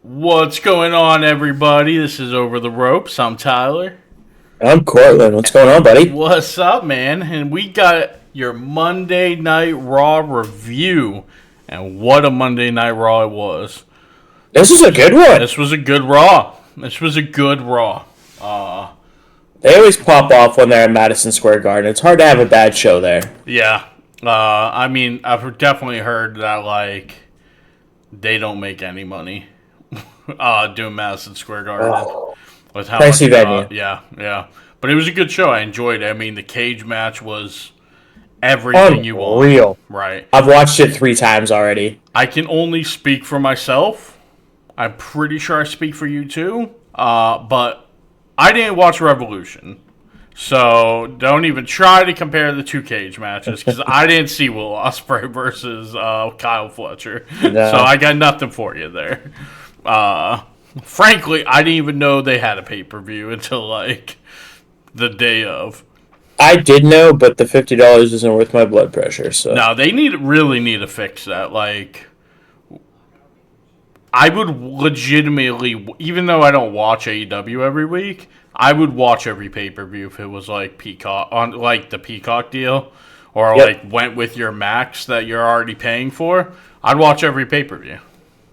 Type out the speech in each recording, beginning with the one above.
What's going on, everybody? This is Over the Ropes. I'm Tyler. I'm Cortland. What's going on, buddy? What's up, man? And we got your Monday Night Raw review. And what a Monday Night Raw it was. This is a good one. This was a good Raw. They always pop off when they're in Madison Square Garden. It's hard to have a bad show there. Yeah. I've definitely heard that, they don't make any money doing Madison Square Garden. Oh, With how pricey much, venue. yeah. But it was a good show. I enjoyed it. I mean, the cage match was everything you want. Unreal. Right. I've watched it 3 times already. I can only speak for myself. I'm pretty sure I speak for you too. But I didn't watch Revolution. So don't even try to compare the 2 cage matches because I didn't see Will Ospreay versus Kyle Fletcher. No. So I got nothing for you there. Frankly, I didn't even know they had a pay-per-view until the day of. I did know, but the $50 isn't worth my blood pressure. So No, they really need to fix that. I would legitimately, even though I don't watch AEW every week, I would watch every pay-per-view if it was Peacock on the Peacock deal, or went with your Max that you're already paying for. I'd watch every pay-per-view.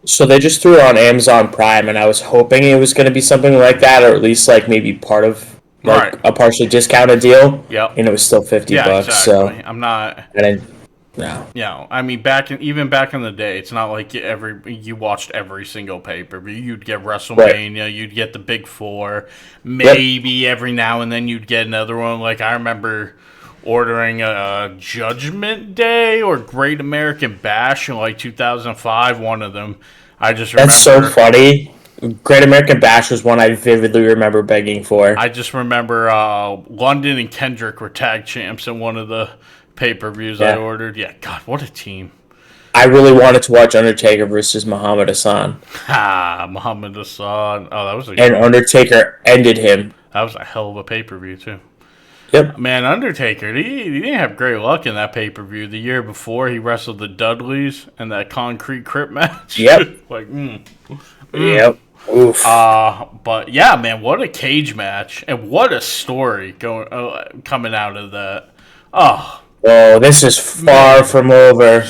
So they just threw it on Amazon Prime, and I was hoping it was going to be something like that, or at least maybe part of a partially discounted deal. Yep. And it was still $50. Exactly. So I'm not. No. Yeah, I mean, back in the day, it's not like you watched every single pay-per-view. You'd get WrestleMania, right. You'd get the Big Four, maybe every now and then you'd get another one. I remember ordering a Judgment Day or Great American Bash in 2005. One of them, I just remember. That's so funny. Great American Bash was one I vividly remember begging for. I just remember London and Kendrick were tag champs in one of the pay-per-views I ordered. Yeah, God, what a team. I really wanted to watch Undertaker versus Muhammad Hassan. Muhammad Hassan. Oh, that was And Undertaker ended him. That was a hell of a pay-per-view, too. Yep. Man, Undertaker, he didn't have great luck in that pay-per-view. The year before, he wrestled the Dudleys in that Concrete Crip match. Yep. Yep. Oof. But yeah, man, what a cage match. And what a story coming out of that. Oh, this is far from over.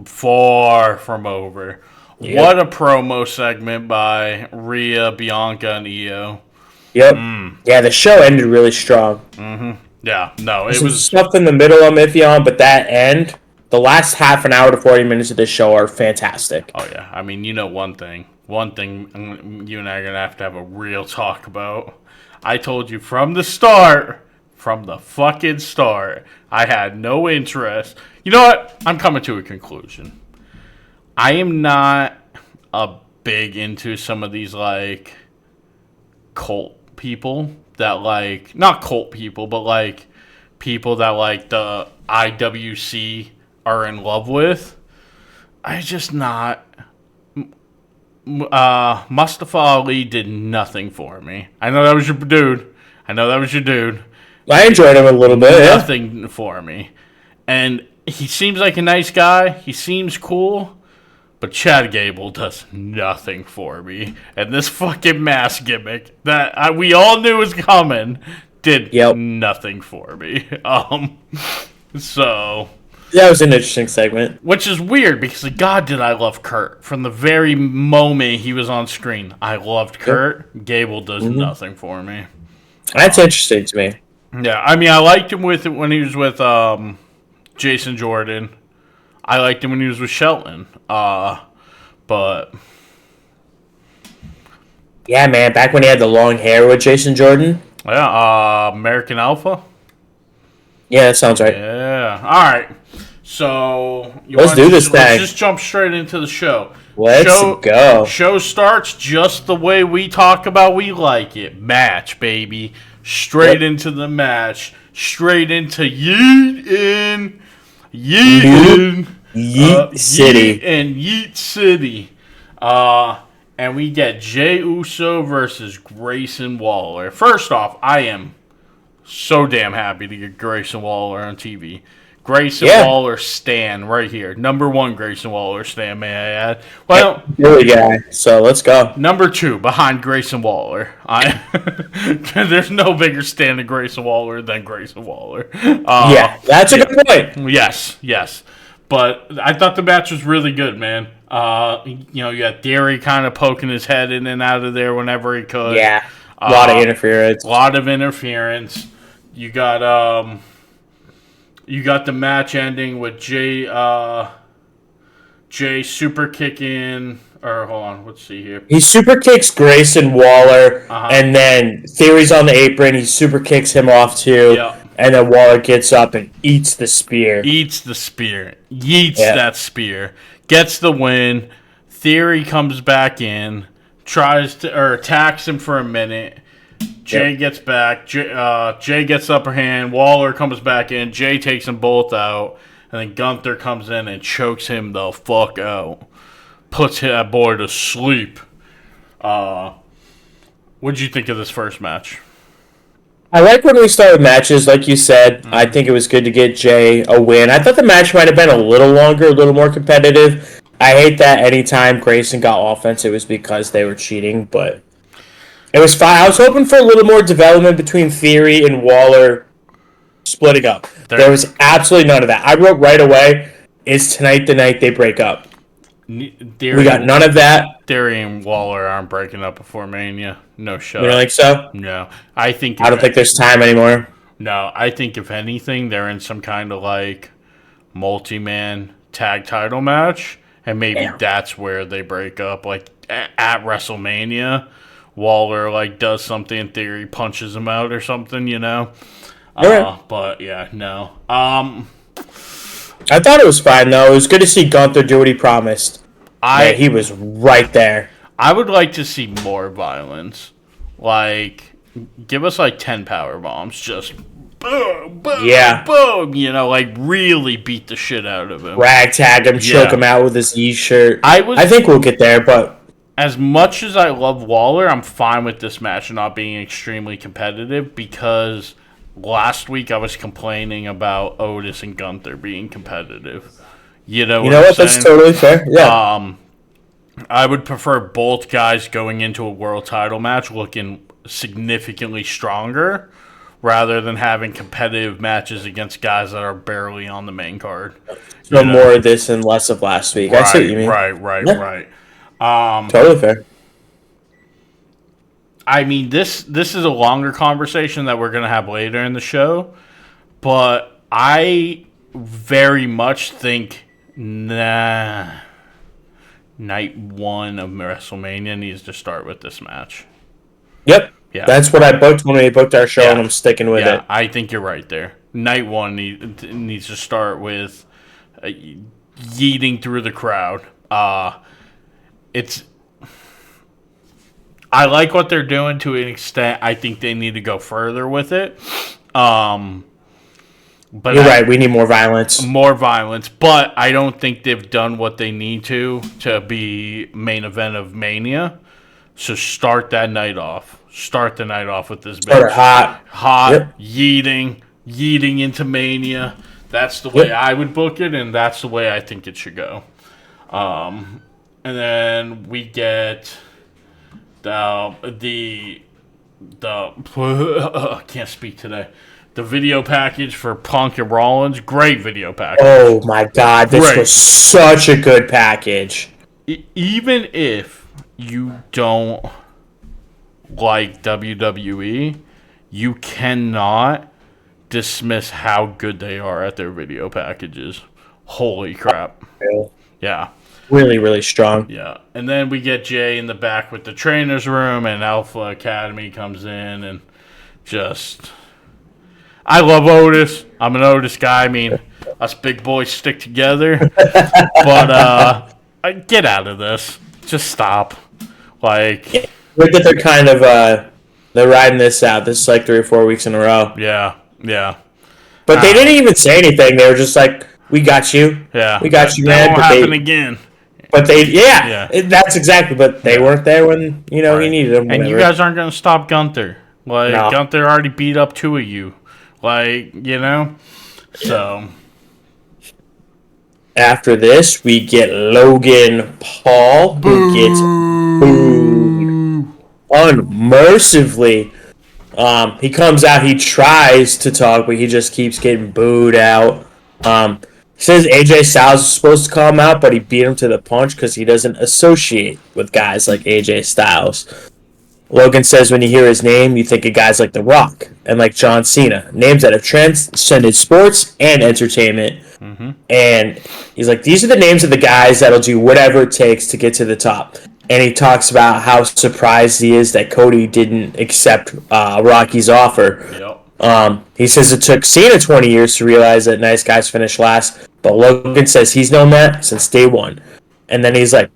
Far from over. Yep. What a promo segment by Rhea, Bianca, and IYO. Yep. Yeah, the show ended really strong. Mm-hmm. Yeah, no, it was stuff in the middle I'm iffy on, but that end, the last half an hour to 40 minutes of this show are fantastic. Oh, yeah. I mean, one thing you and I are going to have a real talk about. I told you from the fucking start, I had no interest. You know what? I'm coming to a conclusion. I am not big into some of these, cult people that, not cult people, but, people that, the IWC are in love with. I just not. Mustafa Ali did nothing for me. I know that was your dude. I enjoyed him a little bit. Nothing for me. And he seems like a nice guy. He seems cool. But Chad Gable does nothing for me. And this fucking mask gimmick that we all knew was coming did nothing for me. So... That was an interesting segment. Which is weird because, God, did I love Kurt. From the very moment he was on screen, I loved Kurt. Yep. Gable does nothing for me. That's interesting to me. Yeah, I mean, I liked him when he was with Jason Jordan. I liked him when he was with Shelton. But... Yeah, man, back when he had the long hair with Jason Jordan. Yeah, American Alpha. Yeah, that sounds right. Yeah. All right. So let's do this thing. Let's just jump straight into the show. Let's go. Show starts just the way we talk about we like it. Match, baby. Straight into the match. Straight into Yeet City. And Yeet City. And we get Jey Uso versus Grayson Waller. First off, I am so damn happy to get Grayson Waller on TV. Grayson Waller stan right here. Number 1 Grayson Waller stan, may I add. Well, really guy. So let's go. Number 2 behind Grayson Waller. There's no bigger stan than Grayson Waller than Grayson Waller. That's a good point. Yes. But I thought the match was really good, man. You got Theory kind of poking his head in and out of there whenever he could. Yeah, a lot of interference. You got the match ending with Jay super kicking. Or hold on, let's see here. He super kicks Grayson Waller, and then Theory's on the apron. He super kicks him off too. Yep. And then Waller gets up and eats the spear. Yeets that spear. Gets the win. Theory comes back in, attacks him for a minute. Jay gets back. Jay gets the upper hand. Waller comes back in. Jay takes them both out. And then Gunther comes in and chokes him the fuck out. Puts that boy to sleep. What'd you think of this first match? I like when we start with matches, like you said. I think it was good to get Jay a win. I thought the match might have been a little longer, a little more competitive. I hate that anytime Grayson got offense, it was because they were cheating, but it was fine. I was hoping for a little more development between Theory and Waller splitting up. There was absolutely none of that. I wrote right away, is tonight the night they break up? We got none of that. Theory and Waller aren't breaking up before Mania. No shot. You don't think so? No. I don't think there's time anymore. No, I think if anything, they're in some kind of like multi-man tag title match, and maybe that's where they break up. Like at WrestleMania, Waller like does something, Theory punches him out or something, you know. But yeah, no. I thought it was fine though. It was good to see Gunther do what he promised. He was right there. I would like to see more violence. Like, give us like 10 power bombs, just boom, boom, boom. You know, like really beat the shit out of him. Ragtag him, choke him out with his E-shirt. I think we'll get there, but as much as I love Waller, I'm fine with this match not being extremely competitive because last week I was complaining about Otis and Gunther being competitive. You know what? That's totally fair. Yeah. I would prefer both guys going into a world title match looking significantly stronger rather than having competitive matches against guys that are barely on the main card. So more of this and less of last week. I see what you mean. Right. Totally fair. I mean, this is a longer conversation that we're going to have later in the show, but I very much think, night 1 of WrestleMania needs to start with this match. Yep. Yeah. That's what I booked when we booked our show, and I'm sticking with it. I think you're right there. Night 1 needs to start with yeeting through the crowd. I like what they're doing to an extent. I think they need to go further with it. But you're right. We need more violence. But I don't think they've done what they need to be main event of Mania. So start that night off. Start the night off with this match. Hot, yep. yeeting into Mania. That's the way I would book it, and that's the way I think it should go. And then we get the can't speak today. The video package for Punk and Rollins. Great video package. Oh, my God. This was such a good package. Even if you don't like WWE, you cannot dismiss how good they are at their video packages. Holy crap. Yeah. Really, really strong. Yeah. And then we get Jay in the back with the trainer's room, and Alpha Academy comes in and just... I love Otis. I'm an Otis guy. I mean, us big boys stick together. But get out of this. Just stop. Like, look that they're kind of they're riding this out. This is like 3 or 4 weeks in a row. Yeah. But they didn't even say anything. They were just like, "We got you. Yeah, we got you, man." That won't happen again. But that's exactly. But they weren't there when he needed them. And you guys aren't going to stop Gunther. Like Gunther already beat up 2 of you. Like, so after this, we get Logan Paul, who gets booed unmercifully. He comes out, he tries to talk, but he just keeps getting booed out. He says AJ Styles is supposed to call him out, but he beat him to the punch because he doesn't associate with guys like AJ Styles. Logan says when you hear his name, you think of guys like The Rock and like John Cena, names that have transcended sports and entertainment. Mm-hmm. And he's like, these are the names of the guys that'll do whatever it takes to get to the top. And he talks about how surprised he is that Cody didn't accept Rocky's offer. Yep. He says it took Cena 20 years to realize that nice guys finish last, but Logan says he's known that since day one. And then he's like,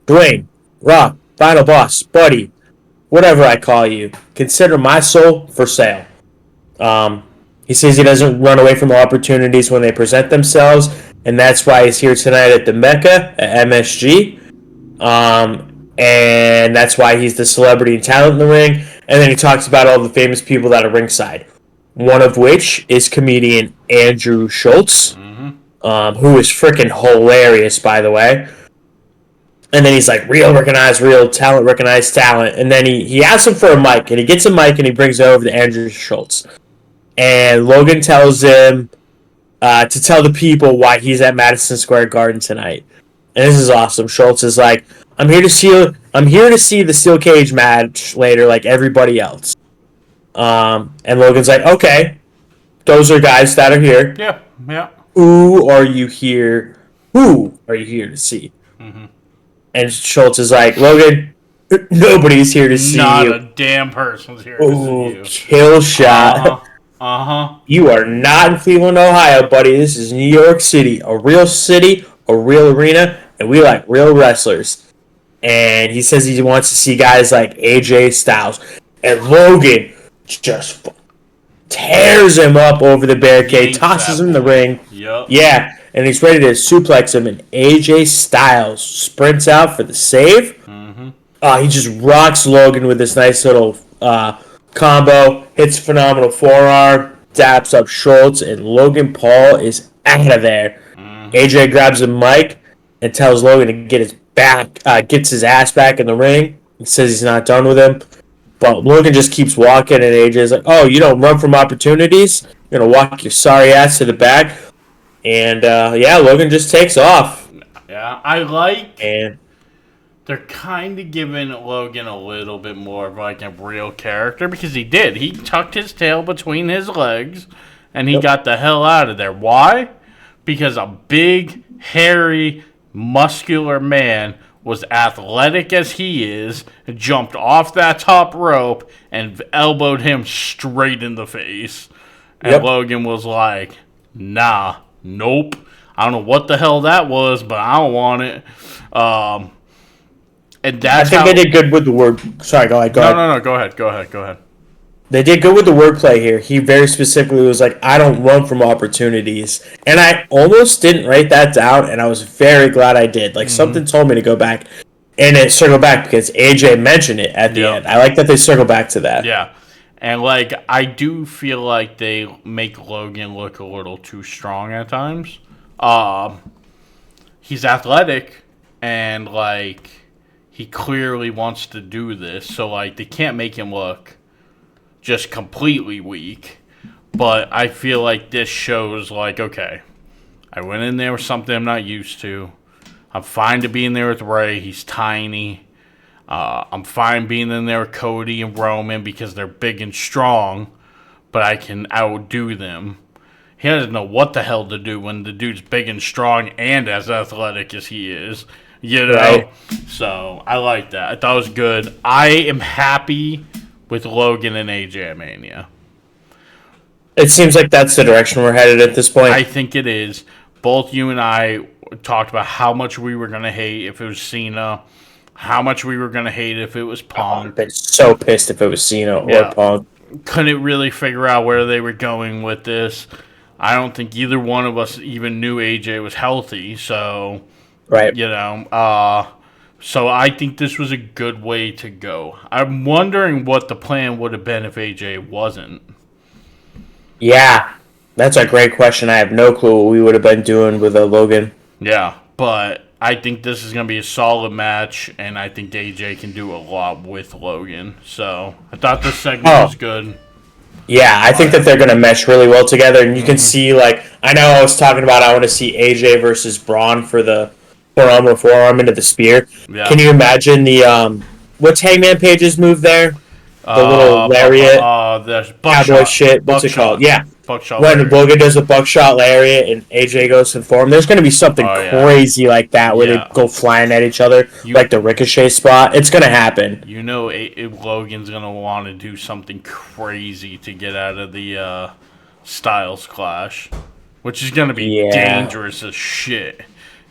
Dwayne, Rock, Final Boss, Buddy, whatever I call you, consider my soul for sale. He says he doesn't run away from opportunities when they present themselves, and that's why he's here tonight at the Mecca at MSG. And that's why he's the celebrity and talent in the ring. And then he talks about all the famous people that are ringside. One of which is comedian Andrew Schultz, who is freaking hilarious, by the way. And then he's like, real recognized real talent, recognized talent. And then he asks him for a mic, and he gets a mic, and he brings it over to Andrew Schultz. And Logan tells him to tell the people why he's at Madison Square Garden tonight. And this is awesome. Schultz is like, I'm here to see the steel cage match later, like everybody else. And Logan's like, okay, those are guys that are here. Yeah. Who are you here to see? Mm-hmm. And Schultz is like, Logan, nobody's here to see you. Not a damn person's here to see you. Kill shot. You are not in Cleveland, Ohio, buddy. This is New York City, a real arena, and we like real wrestlers. And he says he wants to see guys like AJ Styles. And Logan just tears him up over the barricade, tosses him in the ring. Yep. Yeah, and he's ready to suplex him, and AJ Styles sprints out for the save. Mm-hmm. He just rocks Logan with this nice little combo, hits a phenomenal forearm, daps up Schultz, and Logan Paul is out of there. Mm-hmm. AJ grabs a mic and tells Logan to gets his ass back in the ring. He says he's not done with him. But Logan just keeps walking, and AJ's like, oh, you don't run from opportunities? You're going to walk your sorry ass to the back? And, Logan just takes off. Yeah, I like... And they're kind of giving Logan a little bit more of like a real character, because he did. He tucked his tail between his legs, and he got the hell out of there. Why? Because a big, hairy, muscular man was athletic as he is, jumped off that top rope, and elbowed him straight in the face. And Logan was like, nah, nope. I don't know what the hell that was, but I don't want it. And that's they did good with the word. Sorry, go ahead. No, go ahead. They did good with the wordplay here. He very specifically was like, I don't run from opportunities. And I almost didn't write that down, and I was very glad I did. Like, something told me to go back and it circle back, because AJ mentioned it at the end. I like that they circle back to that. Yeah. And, like, I do feel like they make Logan look a little too strong at times. He's athletic, and, like, he clearly wants to do this. So, like, they can't make him look just completely weak. But I feel like this shows, like, okay, I went in there with something I'm not used to. I'm fine to be in there with Rhea. He's tiny. I'm fine being in there with Cody and Roman because they're big and strong, but I can outdo them. He doesn't know what the hell to do when the dude's big and strong and as athletic as he is. You know? Right. So, I like that. I thought it was good. I am happy with Logan and AJ Mania. It seems like that's the direction we're headed at this point. I think it is. Both you and I talked about how much we were going to hate if it was Cena, how much we were going to hate if it was Punk. I've been so pissed if it was Cena or Punk. Couldn't really figure out where they were going with this. I don't think either one of us even knew AJ was healthy, so... Right. You know, so I think this was a good way to go. I'm wondering what the plan would have been if AJ wasn't. Yeah, that's a great question. I have no clue what we would have been doing with Logan. Yeah, but I think this is going to be a solid match, and I think AJ can do a lot with Logan. So I thought this segment was good. Yeah, I think that they're going to mesh really well together, and you can see, like, I know I was talking about I want to see AJ versus Braun for the forearm into the spear. Yeah. Can you imagine what's Hangman Page's move there? The little lariat, the cowboy shit. What's it called? Yeah. Buckshot When lariat. Logan does a buckshot lariat and AJ goes to the forearm, there's going to be something crazy like that where they go flying at each other, like the ricochet spot. It's going to happen. You know, Logan's going to want to do something crazy to get out of the Styles Clash, which is going to be dangerous as shit.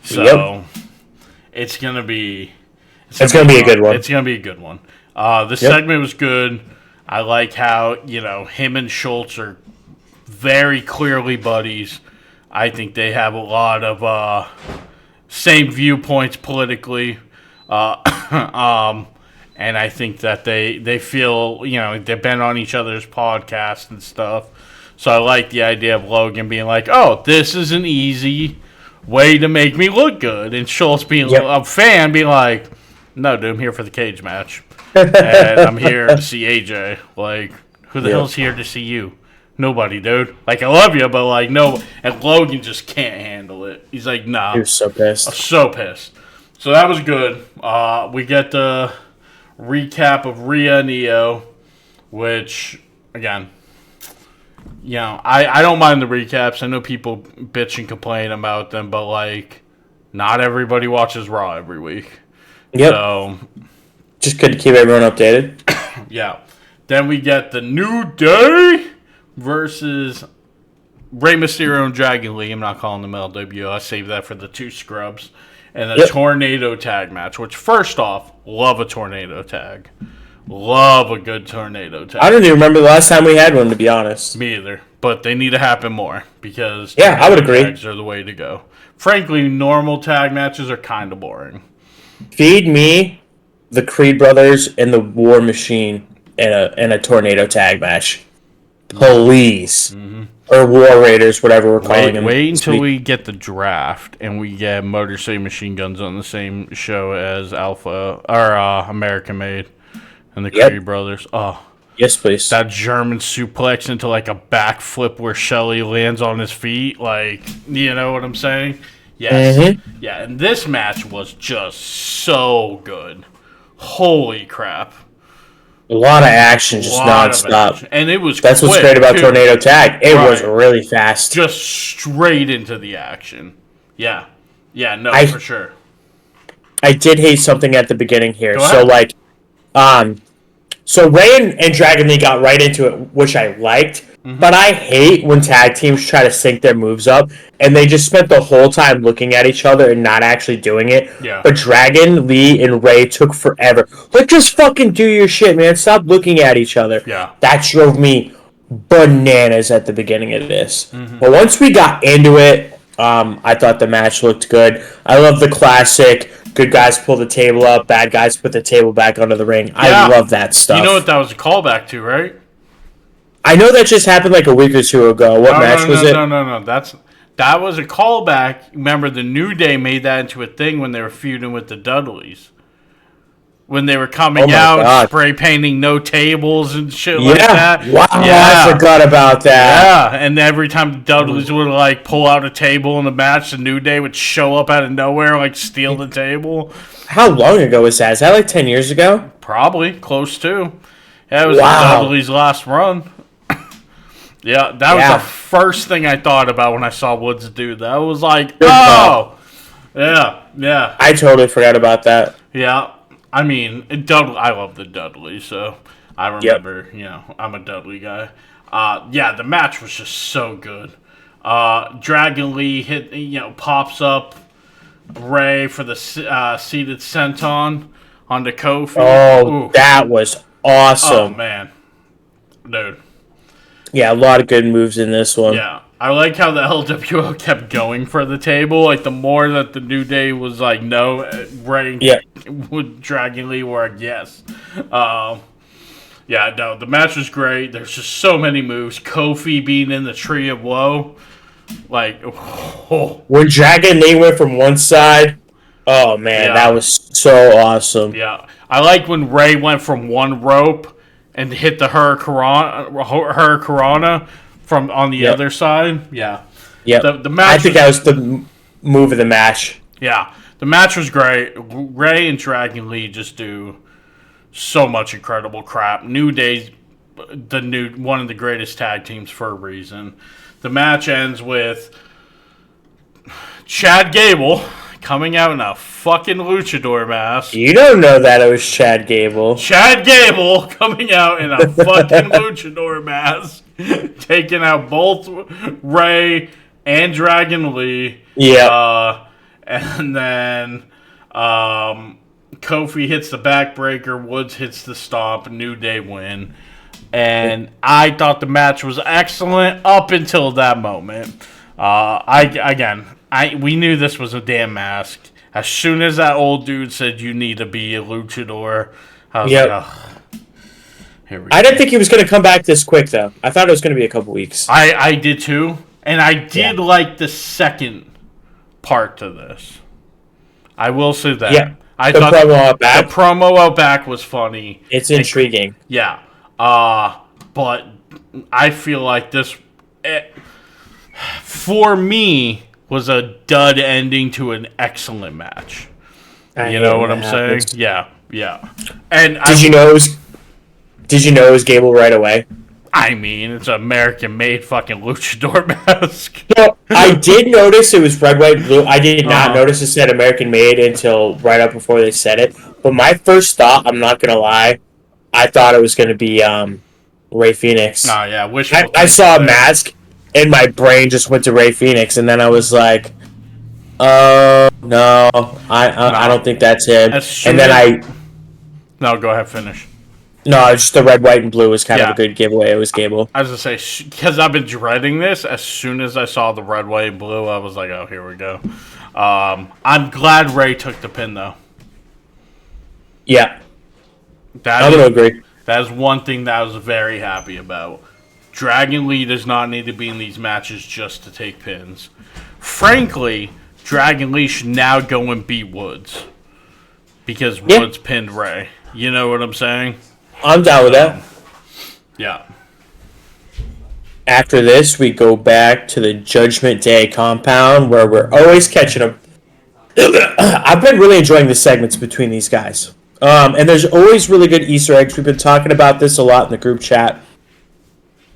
So it's going to be... It's going to be a good one. It's going to be a good one. The segment was good. I like how, him and Schultz are very clearly buddies. I think they have a lot of same viewpoints politically. And I think that they feel, they've been on each other's podcasts and stuff. So I like the idea of Logan being like, oh, this is an easy way to make me look good. And Schultz being a fan being like, no, dude, I'm here for the cage match. And I'm here to see AJ. Like, who the hell's here to see you? Nobody, dude. Like, I love you, but, like, no. And Logan just can't handle it. He's like, nah. He was so pissed. I'm so pissed. So that was good. We get the recap of Rhea and IYO, which, again, I don't mind the recaps. I know people bitch and complain about them, but, like, not everybody watches Raw every week. Yep. So... just good to keep everyone updated. Yeah. Then we get the New Day versus Rey Mysterio and Dragon Lee. I'm not calling them LWO. I saved that for the two scrubs. And a tornado tag match, which, first off, love a tornado tag. Love a good tornado tag. I don't even remember the last time we had one, to be honest. Me either. But they need to happen more because I would agree. Tags are the way to go. Frankly, normal tag matches are kind of boring. Feed me the Creed brothers and the War Machine in a tornado tag match, please, or War Raiders, whatever we're calling them. Wait until we get the draft and we get Motor City Machine Guns on the same show as Alpha or American Made and the Creed brothers. Oh, yes, please. That German suplex into like a backflip where Shelley lands on his feet, like, you know what I'm saying? Yes, yeah. And this match was just so good. Holy crap. A lot of action, just nonstop. And it was That's what's great about Tornado Tag. It was really fast. Just straight into the action. Yeah. Yeah, no, for sure. I did hate something at the beginning here. So, like, so Ray and Dragon Lee got right into it, which I liked. But I hate when tag teams try to sync their moves up, and they just spent the whole time looking at each other and not actually doing it. Yeah. But Dragon, Lee, and Ray took forever. Like, just fucking do your shit, man. Stop looking at each other. Yeah. That drove me bananas at the beginning of this. But once we got into it, I thought the match looked good. I love the classic, good guys pull the table up, bad guys put the table back onto the ring. I love that stuff. You know what that was a callback to, right? I know that just happened like a week or two ago. What match was it? No. That was a callback. Remember, the New Day made that into a thing when they were feuding with the Dudleys. When they were coming out, spray painting no tables and shit like that. Wow, I forgot about that. Yeah, and every time the Dudleys would like pull out a table in the match, the New Day would show up out of nowhere, like steal the table. How long ago was that? Is that like 10 years ago? Probably, close to. Yeah, it was the Dudleys' last run. Yeah, that was the first thing I thought about when I saw Woods do that. I was like, yeah. I totally forgot about that. Yeah, I mean, I love the Dudley, so I remember, I'm a Dudley guy. The match was just so good. Dragon Lee pops up Ray for the seated senton onto Kofi. Oh, that was awesome. Oh, man. Dude. Yeah, a lot of good moves in this one. Yeah. I like how the LWO kept going for the table. Like, the more that the New Day was like, no, Ray with Dragon Lee were like, yes. The match was great. There's just so many moves. Kofi being in the Tree of Woe. Like, oh, When Dragon Lee went from one side, oh man, yeah, that was so awesome. yeah. I like when Ray went from one rope and hit the Hurricanrana from on the Yep. other side. Yeah, Yep. the I match. think that was the move of the match. Yeah, the match was great. Ray and Dragon Lee just do so much incredible crap. New Day's one of the greatest tag teams for a reason. The match ends with Chad Gable coming out in a fucking luchador mask. You don't know that it was Chad Gable. Chad Gable coming out in a fucking luchador mask, taking out both Ray and Dragon Lee. Yeah. And then Kofi hits the backbreaker, Woods hits the stomp, New Day win. And I thought the match was excellent up until that moment. We knew this was a damn mask. As soon as that old dude said you need to be a luchador, I was like, oh, here we go. I didn't think he was going to come back this quick, though. I thought it was going to be a couple weeks. I did too. And I did like the second part to this. I will say that. Yeah. I The thought promo out back. the promo out back was funny. It's intriguing. Yeah. But I feel like this, for me, was a dud ending to an excellent match. You know what I'm saying? Yeah. And Did you know it was Gable right away? I mean, it's an American-made fucking luchador mask. No, I did notice it was red, white, blue. I did not notice it said American made until right up before they said it. But my first thought, I'm not gonna lie, I thought it was gonna be Ray Phoenix. Oh yeah, I saw a mask, and my brain just went to Ray Phoenix, and then I was like, no, I don't think that's him. And then No, go ahead, finish. No, just the red, white, and blue was kind of Yeah. a good giveaway. It was Gable. I was going to say, because I've been dreading this, as soon as I saw the red, white, and blue, I was like, oh, here we go. I'm glad Ray took the pin, though. Yeah. I'm going to agree. That is one thing that I was very happy about. Dragon Lee does not need to be in these matches just to take pins. Frankly, Dragon Lee should now go and beat Woods. Because Woods pinned Ray. You know what I'm saying? I'm down with that. Yeah. After this, we go back to the Judgment Day compound where we're always catching them. I've been really enjoying the segments between these guys. And there's always really good Easter eggs. We've been talking about this a lot in the group chat.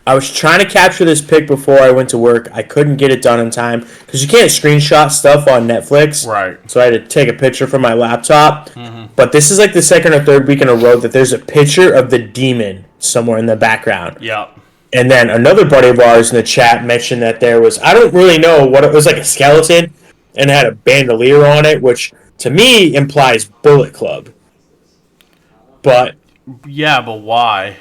I was trying to capture this pic before I went to work. I couldn't get it done in time because you can't screenshot stuff on Netflix. Right. So I had to take a picture from my laptop. Mm-hmm. But this is like the second or third week in a row that there's a picture of the demon somewhere in the background. Yeah. And then another buddy of ours in the chat mentioned that there was, I don't really know what it was, like a skeleton and it had a bandolier on it, which to me implies Bullet Club. But yeah, but why?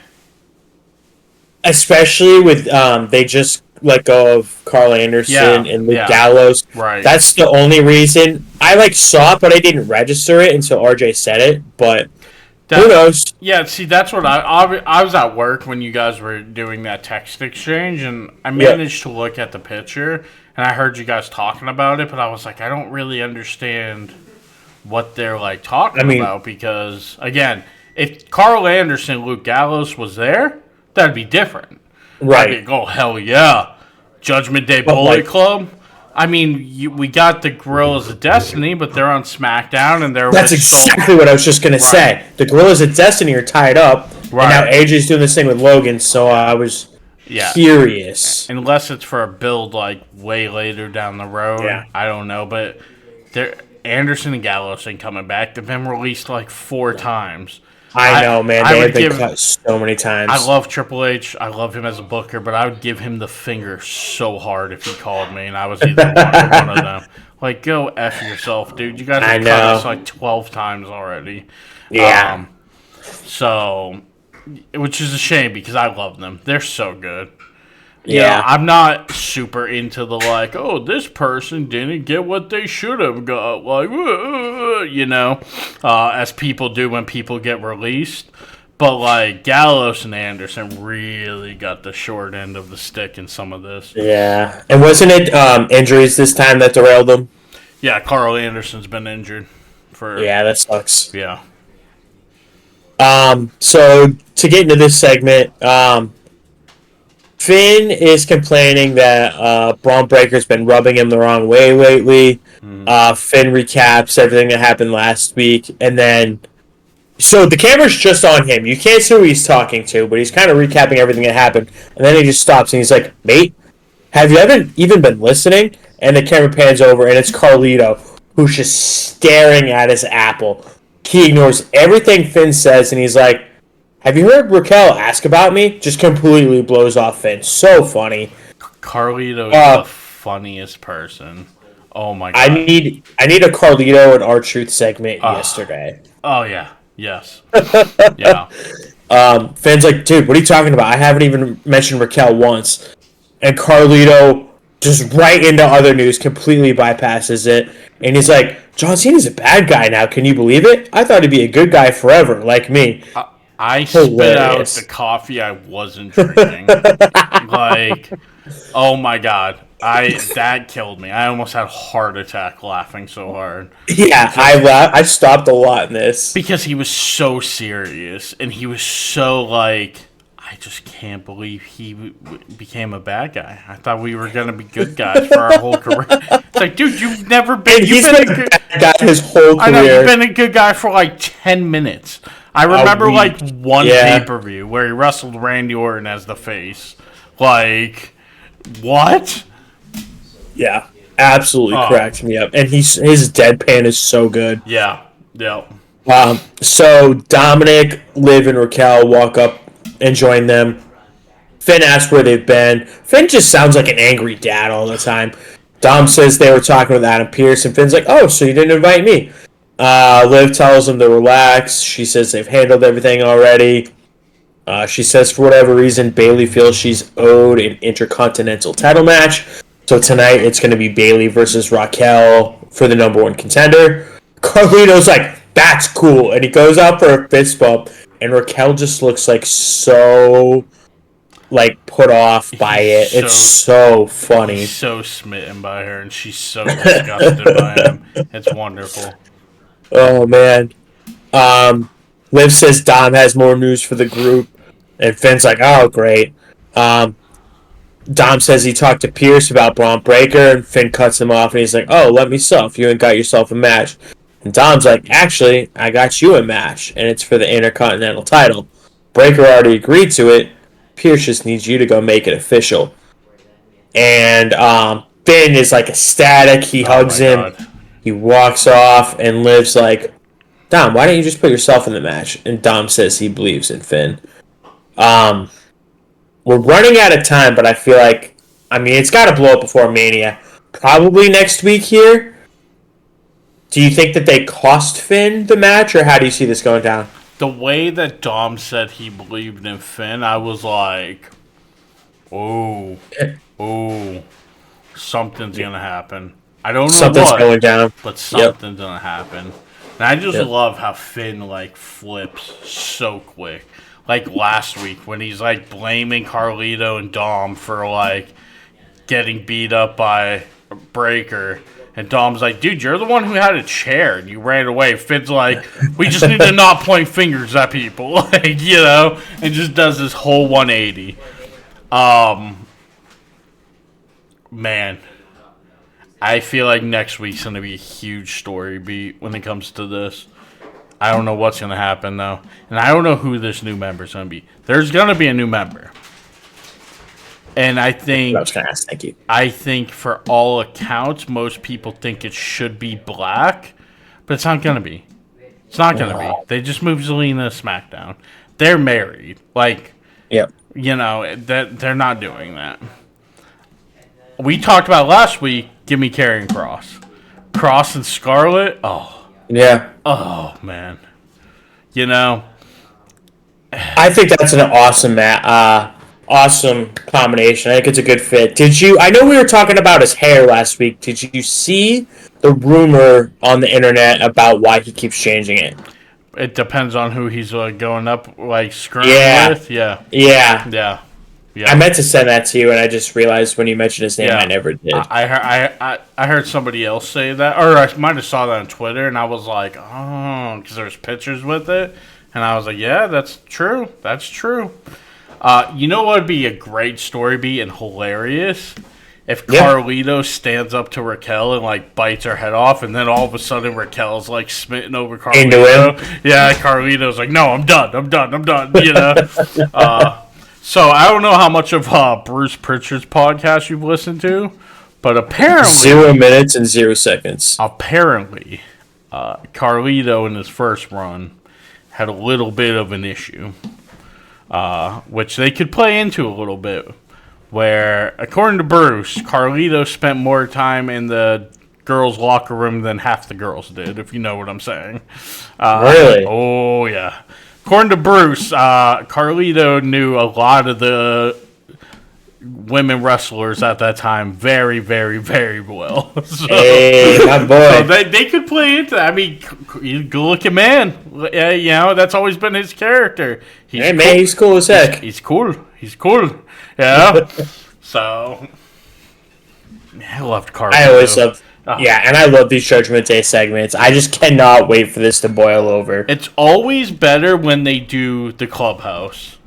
Especially with they just let go of Carl Anderson and Luke Gallows. Right. That's the only reason. I saw it, but I didn't register it until RJ said it. But who knows? Yeah, see, that's what I was at work when you guys were doing that text exchange, and I managed to look at the picture, and I heard you guys talking about it, but I was like, I don't really understand what they're talking about because, again, if Carl Anderson, Luke Gallows was there, that'd be different. Right. I'd be, oh, hell yeah. Judgment Day Bullet Club. I mean, we got the Guerrillas of Destiny, but they're on SmackDown, and they're... That's exactly what I was just going to say. The Guerrillas of Destiny are tied up, and now AJ's doing this thing with Logan, so I was curious. Unless it's for a build, way later down the road. Yeah. I don't know, but Anderson and Gallows ain't coming back. They've been released 4 times. I know, man. They have been cut so many times. I love Triple H. I love him as a booker, but I would give him the finger so hard if he called me, and I was either one of them. Go F yourself, dude. You guys have cut us 12 times already. Yeah. Which is a shame because I love them. They're so good. Yeah. I'm not super into the this person didn't get what they should have got, as people do when people get released. But like Gallows and Anderson really got the short end of the stick in some of this. Yeah, and wasn't it injuries this time that derailed them? Yeah, Carl Anderson's been injured for. Yeah, that sucks. Yeah. So to get into this segment, Finn is complaining that Braun Breaker's been rubbing him the wrong way lately. Finn recaps everything that happened last week, and then so the camera's just on him. You can't see who he's talking to, but he's kind of recapping everything that happened, and then he just stops and he's like, "Mate, have you ever even been listening?" And the camera pans over, and it's Carlito, who's just staring at his apple. He ignores everything Finn says, and he's like, "Have you heard Raquel ask about me?" Just completely blows off Finn. So funny. Carlito is the funniest person. Oh my god. I need a Carlito and R-Truth segment yesterday. Oh yeah. Yes. Yeah. Finn's like, "Dude, what are you talking about? I haven't even mentioned Raquel once." And Carlito, just right into other news, completely bypasses it. And he's like, "John Cena's a bad guy now. Can you believe it? I thought he'd be a good guy forever, like me." I spit out the coffee I wasn't drinking. Like, oh my god. That killed me. I almost had a heart attack laughing so hard. Yeah, I stopped a lot in this. Because he was so serious, and he was so like, I just can't believe he became a bad guy. I thought we were going to be good guys for our whole career. It's like, dude, you've never been... He's been a bad guy his whole career. I know, you've been a good guy for like 10 minutes. I remember like one pay-per-view where he wrestled Randy Orton as the face. Like, what? Yeah, absolutely cracked me up. And his deadpan is so good. Yeah. So Dominic, Liv, and Raquel walk up and join them. Finn asks where they've been. Finn just sounds like an angry dad all the time. Dom says they were talking with Adam Pearce, and Finn's like, "Oh, so you didn't invite me?" Liv tells him to relax. She says they've handled everything already. She says for whatever reason, Bayley feels she's owed an Intercontinental title match. So tonight it's going to be Bayley versus Raquel for the #1 contender. Carlito's like, "That's cool." And he goes out for a fist bump. And Raquel just looks like so, like, put off by it. It's so funny. He's so smitten by her, and she's so disgusted by him. It's wonderful. Oh, man. Liv says Dom has more news for the group. And Finn's like, "Oh, great." Dom says he talked to Pierce about Braun Breaker, and Finn cuts him off, and he's like, "Oh, let me suff. You ain't got yourself a match." And Dom's like, "Actually, I got you a match, and it's for the Intercontinental title. Breaker already agreed to it. Pierce just needs you to go make it official." And Finn is like ecstatic. He hugs him. God. He walks off, and Liv's like, "Dom, why don't you just put yourself in the match?" And Dom says he believes in Finn. We're running out of time, but I feel like, it's got to blow up before Mania. Probably next week here. Do you think that they cost Finn the match, or how do you see this going down? The way that Dom said he believed in Finn, I was like, oh, something's going to happen. I don't know something's what, going down, but something's going to happen. And I just love how Finn, like, flips so quick. Like last week when he's like blaming Carlito and Dom for like getting beat up by Breaker, and Dom's like, "Dude, you're the one who had a chair and you ran away." Finn's like, "We just need to not point fingers at people," like, and just does this whole 180. Man, I feel like next week's gonna be a huge story beat when it comes to this. I don't know what's going to happen, though. And I don't know who this new member is going to be. There's going to be a new member. And I think... I was going to ask, thank you. I think for all accounts, most people think it should be Black. But it's not going to be. It's not going to be. They just moved Zelina to SmackDown. They're married. Like, they're not doing that. We talked about last week, give me Karrion Kross. Kross and Scarlett, yeah. Oh, man. I think that's an awesome awesome combination. I think it's a good fit. I know we were talking about his hair last week. Did you see the rumor on the internet about why he keeps changing it? It depends on who he's going up screwing with. Yeah. I meant to send that to you, and I just realized when you mentioned his name, I never did. I heard somebody else say that, or I might have saw that on Twitter, and I was like, oh, because there's pictures with it, and I was like, yeah, that's true. That's true. You know what would be a great story beat and hilarious? If Carlito stands up to Raquel and bites her head off, and then all of a sudden Raquel's smitten over Carlito. Yeah, Carlito's like, no, I'm done. You know. So I don't know how much of Bruce Pritchard's podcast you've listened to, but apparently 0 minutes and 0 seconds. Apparently, Carlito in his first run had a little bit of an issue, which they could play into a little bit. Where, according to Bruce, Carlito spent more time in the girls' locker room than half the girls did, if you know what I'm saying. Really? Oh, yeah. According to Bruce, Carlito knew a lot of the women wrestlers at that time very, very, very well. So, hey, my boy. So they could play into that. I mean, good-looking man. You know, that's always been his character. He's cool as heck. He's cool. Yeah. So, I loved Carlito. I always loved. Yeah, and I love these Judgment Day segments. I just cannot wait for this to boil over. It's always better when they do the clubhouse.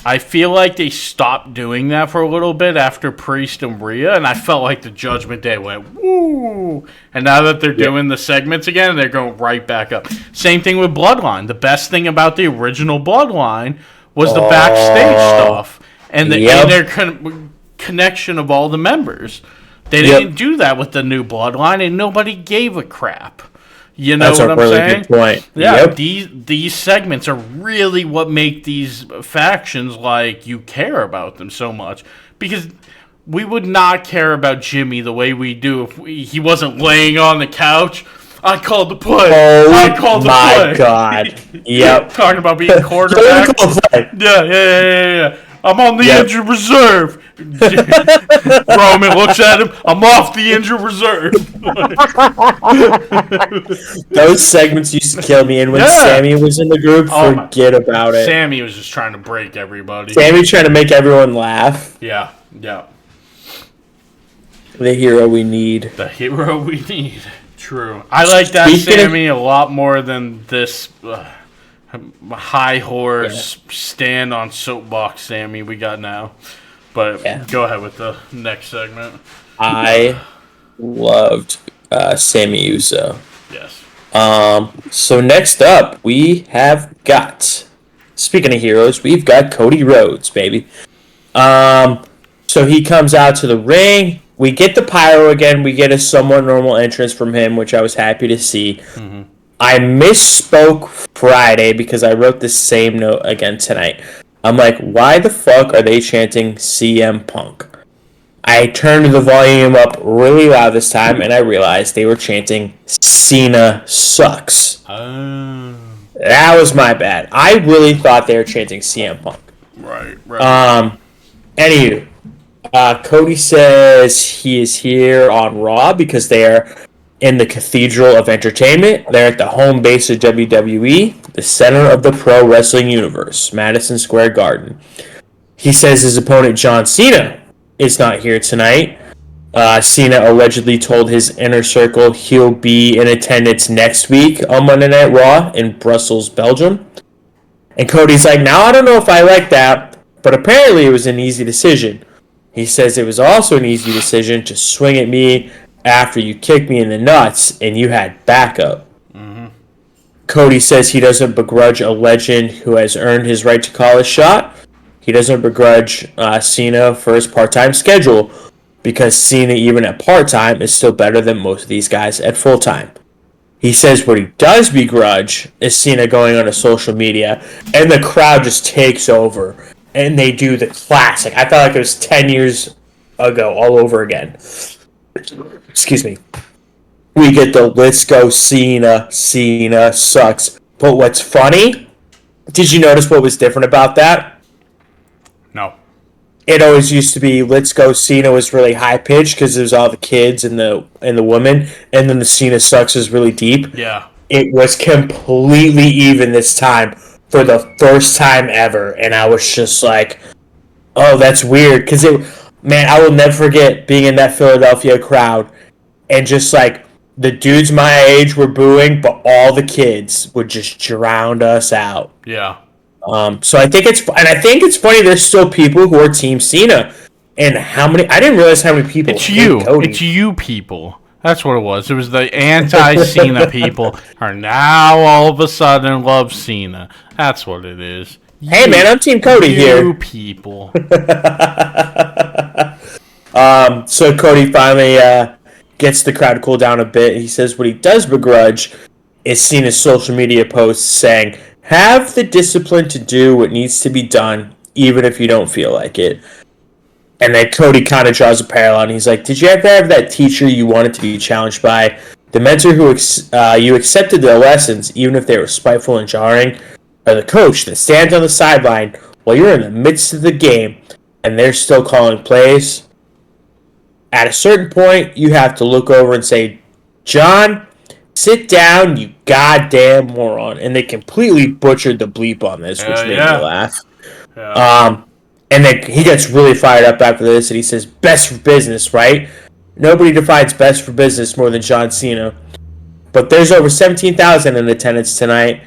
I feel like they stopped doing that for a little bit after Priest and Rhea, and I felt like the Judgment Day went, woo! And now that they're doing the segments again, they're going right back up. Same thing with Bloodline. The best thing about the original Bloodline was the backstage stuff and their connection of all the members. They didn't do that with the new Bloodline, and nobody gave a crap. You know what I'm saying? That's a really good point. Yeah, these segments are really what make these factions you care about them so much. Because we would not care about Jimmy the way we do if he wasn't laying on the couch. I called the play. I called the play. My God. Yep. Talking about being quarterback. Yeah. I'm on the injured reserve. Roman looks at him. I'm off the injured reserve. Those segments used to kill me. And when Sammy was in the group, forget about it. Sammy was just trying to break everybody. Sammy trying to make everyone laugh. Yeah. The hero we need. True. I like that Sammy a lot more than this high horse stand on soapbox Sammy we got now. But go ahead with the next segment. I loved Sammy Uso. Yes. So next up, we have got, speaking of heroes, we've got Cody Rhodes, baby. So he comes out to the ring. We get the pyro again. We get a somewhat normal entrance from him, which I was happy to see. Mm-hmm. I misspoke Friday because I wrote the same note again tonight. I'm like, why the fuck are they chanting CM Punk? I turned the volume up really loud this time, and I realized they were chanting Cena sucks. That was my bad. I really thought they were chanting CM Punk. Right. Anywho, Cody says he is here on Raw because they are in the Cathedral of Entertainment. They're at the home base of WWE, the center of the pro wrestling universe, Madison Square Garden. He says his opponent John Cena is not here tonight. Cena allegedly told his inner circle he'll be in attendance next week on Monday Night Raw in Brussels, Belgium. And Cody's like, now I don't know if I like that, but apparently it was an easy decision. He says it was also an easy decision to swing at me after you kicked me in the nuts and you had backup. Mm-hmm. Cody says he doesn't begrudge a legend who has earned his right to call a shot. He doesn't begrudge Cena for his part-time schedule because Cena, even at part-time, is still better than most of these guys at full-time. He says what he does begrudge is Cena going on to social media and the crowd just takes over and they do the classic. I felt like it was 10 years ago all over again. Excuse me. We get the let's go Cena sucks. But what's funny, did you notice what was different about that? No. It always used to be let's go Cena was really high pitched because there's all the kids and the women, and then the Cena sucks is really deep. Yeah. it was completely even this time for the first time ever, and I was just like, "Oh, that's weird." Because man, I will never forget being in that Philadelphia crowd and just like the dudes my age were booing, but all the kids would just drown us out. Yeah. So I think it's funny. There's still people who are Team Cena, and how many? I didn't realize how many people. It's hate you. Cody. It's you people. That's what it was. It was the anti-Cena people are now all of a sudden love Cena. That's what it is. Hey man, I'm Team Cody here. You people. So Cody finally gets the crowd to cool down a bit. He says what he does begrudge is Cena's social media posts saying, "Have the discipline to do what needs to be done, even if you don't feel like it." And then Cody kind of draws a parallel, and he's like, "Did you ever have that teacher you wanted to be challenged by? The mentor who you accepted their lessons, even if they were spiteful and jarring? Or the coach that stands on the sideline while you're in the midst of the game, and they're still calling plays? At a certain point, you have to look over and say, 'John, sit down, you goddamn moron.'" And they completely butchered the bleep on this, which made me laugh. Yeah. And then he gets really fired up after this, and he says, "Best for business, right? Nobody defines best for business more than John Cena. But there's over 17,000 in attendance tonight.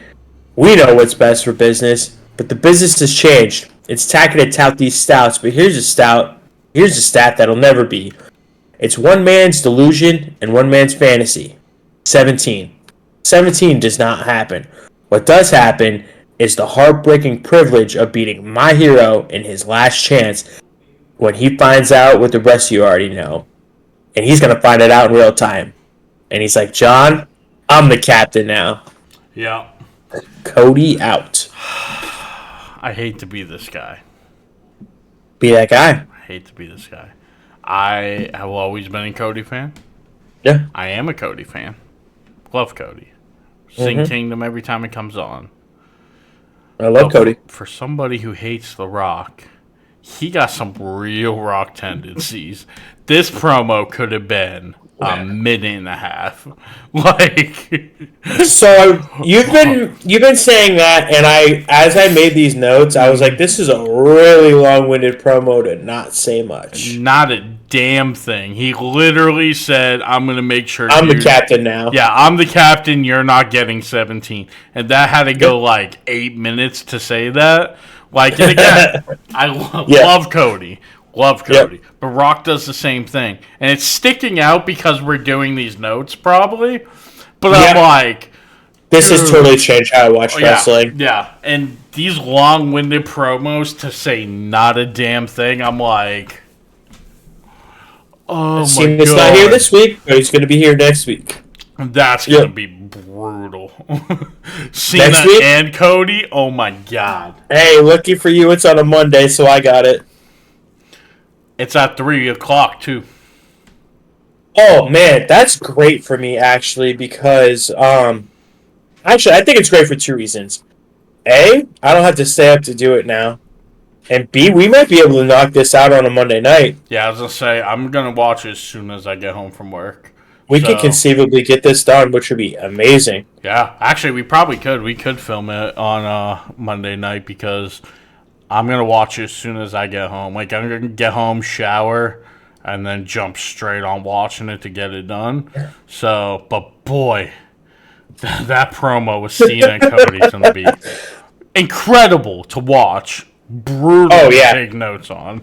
We know what's best for business, but the business has changed. It's tacky to tout these stouts, but here's a stat that'll never be. It's one man's delusion and one man's fantasy. 17. 17 does not happen. What does happen is the heartbreaking privilege of beating my hero in his last chance when he finds out what the rest of you already know. And he's going to find it out in real time." And he's like, "John, I'm the captain now." Yeah. Cody out. I hate to be this guy. Be that guy. I hate to be this guy. I have always been a Cody fan. Yeah. I am a Cody fan. Love Cody. Sing Kingdom every time it comes on. I love Cody. For somebody who hates The Rock, he got some real Rock tendencies. This promo could have been a minute and a half. Like, so you've been saying that, and as I made these notes, I was like, this is a really long-winded promo to not say much. Not a damn thing. He literally said, "I'm going to make sure I'm the captain now." Yeah, I'm the captain. You're not getting 17. And that had to go like 8 minutes to say that. Like, and again, I love Cody. Love Cody. Yep. But Rock does the same thing. And it's sticking out because we're doing these notes, probably. But I'm like... This has totally changed how I watch wrestling. Yeah, and these long-winded promos to say not a damn thing, I'm like... Oh, my God. He's not here this week, but he's going to be here next week. That's going to be brutal. Cena and Cody? Oh, my God. Hey, lucky for you, it's on a Monday, so I got it. It's at 3 o'clock, too. Oh, man, that's great for me, actually, because, actually, I think it's great for two reasons. A, I don't have to stay up to do it now. And B, we might be able to knock this out on a Monday night. Yeah, I was going to say, I'm going to watch it as soon as I get home from work. We could conceivably get this done, which would be amazing. Yeah, actually, we probably could. We could film it on Monday night because I'm going to watch it as soon as I get home. Like, I'm going to get home, shower, and then jump straight on watching it to get it done. So, but boy, that promo with Cena and Cody is going to be incredible to watch. Brutal to take notes on.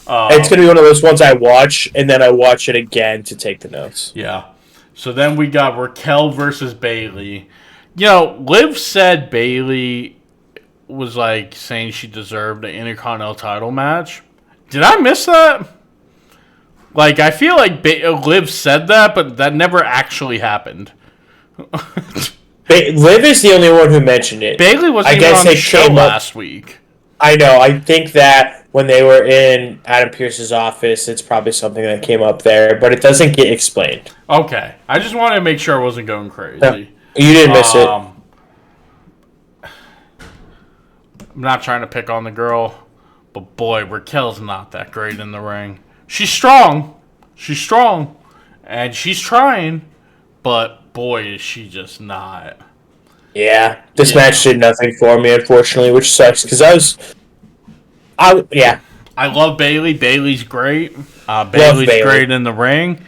It's going to be one of those ones I watch, and then I watch it again to take the notes. Yeah. So then we got Raquel versus Bayley. You know, Liv said Bayley was like saying she deserved an Intercontinental title match. Did I miss that? Like, I feel like Liv said that, but that never actually happened. Liv is the only one who mentioned it. Bayley wasn't even on the show last week. I know. I think that when they were in Adam Pearce's office, it's probably something that came up there, but it doesn't get explained. Okay. I just wanted to make sure I wasn't going crazy. No, you didn't miss it. I'm not trying to pick on the girl, but boy, Raquel's not that great in the ring. She's strong. And she's trying, but boy, is she just not. Yeah, this Yeah. match did nothing for me, unfortunately, which sucks because yeah, I love Bailey. Bailey's great. love Bailey's Bailey. great in the ring,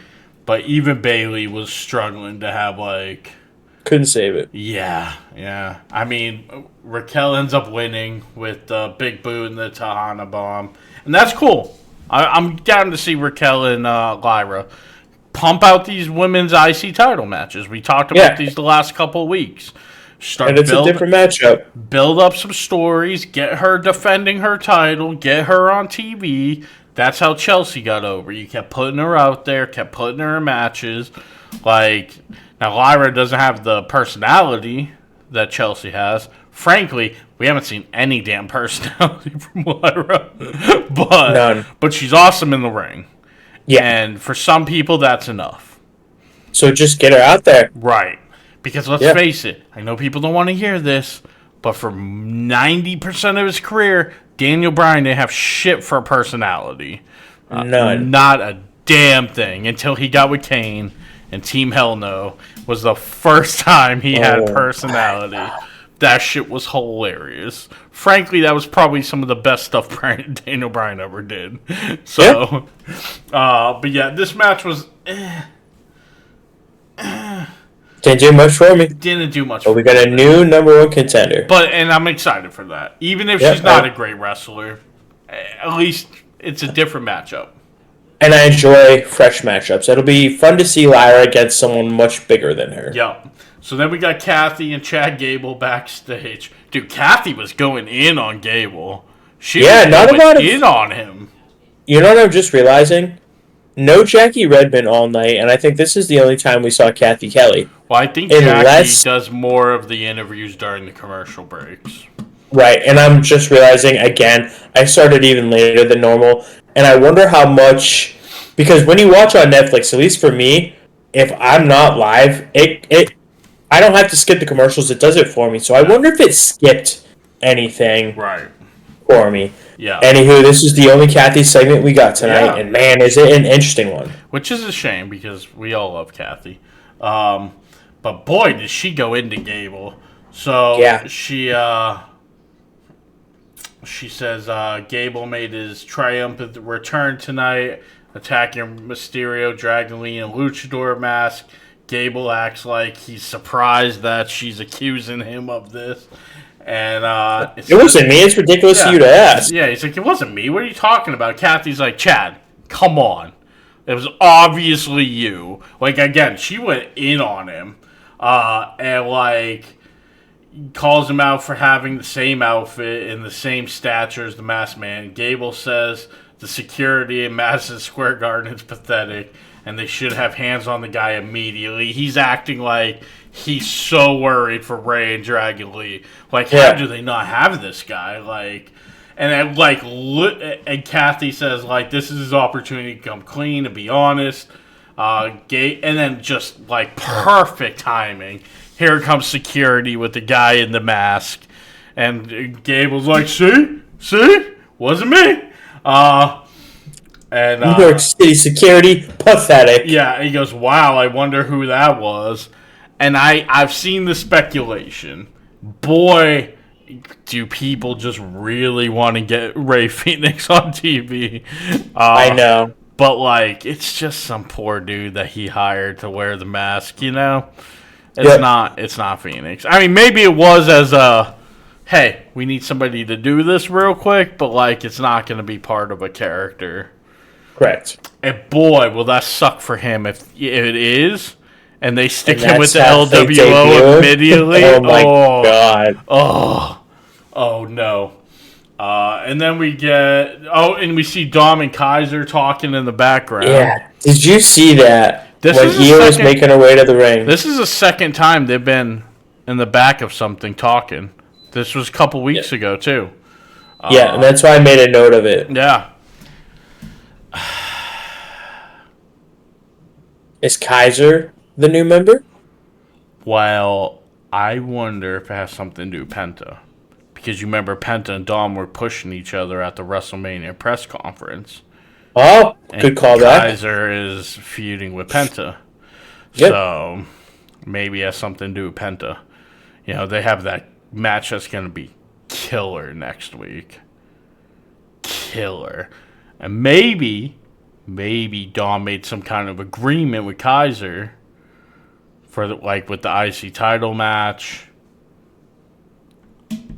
but even Bailey was struggling to have like, Couldn't save it. yeah. I mean, Raquel ends up winning with the big boot and the Tahana bomb, and that's cool. I'm down to see Raquel and Lyra pump out these women's IC title matches. We talked about Yeah, these the last couple of weeks. and Start it's a different matchup. build up some stories, get her defending her title, get her on TV. That's how Chelsea got over. You kept putting her out there, kept putting her in matches. Like, now Lyra doesn't have the personality that Chelsea has. Frankly, we haven't seen any damn personality from Lyra. but None. but she's awesome in the ring. Yeah. And for some people that's enough. So just get her out there. Right. Because let's face it, I know people don't want to hear this, but for 90% of his career, Daniel Bryan didn't have shit for personality. None. Not a damn thing until he got with Kane, and Team Hell No was the first time he had personality. That shit was hilarious. Frankly, that was probably some of the best stuff Daniel Bryan ever did. So, but yeah, this match was... Didn't do much for me. Didn't do much. But we got a new number one contender. And I'm excited for that. Even if she's not a great wrestler, at least it's a different matchup. And I enjoy fresh matchups. It'll be fun to see Lyra against someone much bigger than her. Yep. So then we got Kathy and Chad Gable backstage. Dude, Kathy was going in on Gable. She was going in on him. You know what I'm just realizing? No Jackie Redmond all night, and I think this is the only time we saw Kathy Kelly. Well, I think Jackie does more of the interviews during the commercial breaks. Right, and I'm just realizing, again, I started even later than normal, and I wonder how much... Because when you watch on Netflix, at least for me, if I'm not live, I don't have to skip the commercials, it does it for me. So I wonder if it skipped anything for me. Yeah. Anywho, this is the only Kathy segment we got tonight, and man, is it an interesting one. Which is a shame, because we all love Kathy. But boy, did she go into Gable. So she says Gable made his triumphant return tonight, attacking Mysterio, Dragon Lee, and Luchador mask. Gable acts like he's surprised that she's accusing him of this. And it wasn't me. It's ridiculous of you to ask. Yeah, he's like, it wasn't me. What are you talking about? Kathy's like, Chad, come on. It was obviously you. Like, again, she went in on him. And, like, calls him out for having the same outfit and the same stature as the Masked Man. Gable says the security in Madison Square Garden is pathetic, and they should have hands on the guy immediately. He's acting like he's so worried for Ray and Dragon Lee. Like, how do they not have this guy? Like, and and Kathy says, like, this is his opportunity to come clean and be honest. And then just, like, perfect timing. Here comes security with the guy in the mask. And Gable's like, see? Wasn't me. New York City security, pathetic. Yeah, he goes, wow, I wonder who that was. And I've seen the speculation. Boy, do people just really want to get Ray Phoenix on TV. I know. But, like, it's just some poor dude that he hired to wear the mask, you know? It's not Phoenix. I mean, maybe it was as a, hey, we need somebody to do this real quick, but, like, it's not going to be part of a character. Correct. And boy, will that suck for him if it is, and they stick him with the LWO immediately. Oh my god. Oh no. And then we and we see Dom and Kaiser talking in the background. Yeah. Did you see that? When Io was making her way to the ring. This is the second time they've been in the back of something talking. This was a couple weeks ago too. And that's why I made a note of it. Yeah. Is Kaiser the new member? Well, I wonder if it has something to do with Penta. Because you remember Penta and Dom were pushing each other at the WrestleMania press conference. Oh, good call back. Kaiser is feuding with Penta. Yep. So, maybe it has something to do with Penta. they have that match that's going to be killer next week. Killer. And maybe Dom made some kind of agreement with Kaiser for with the IC title match.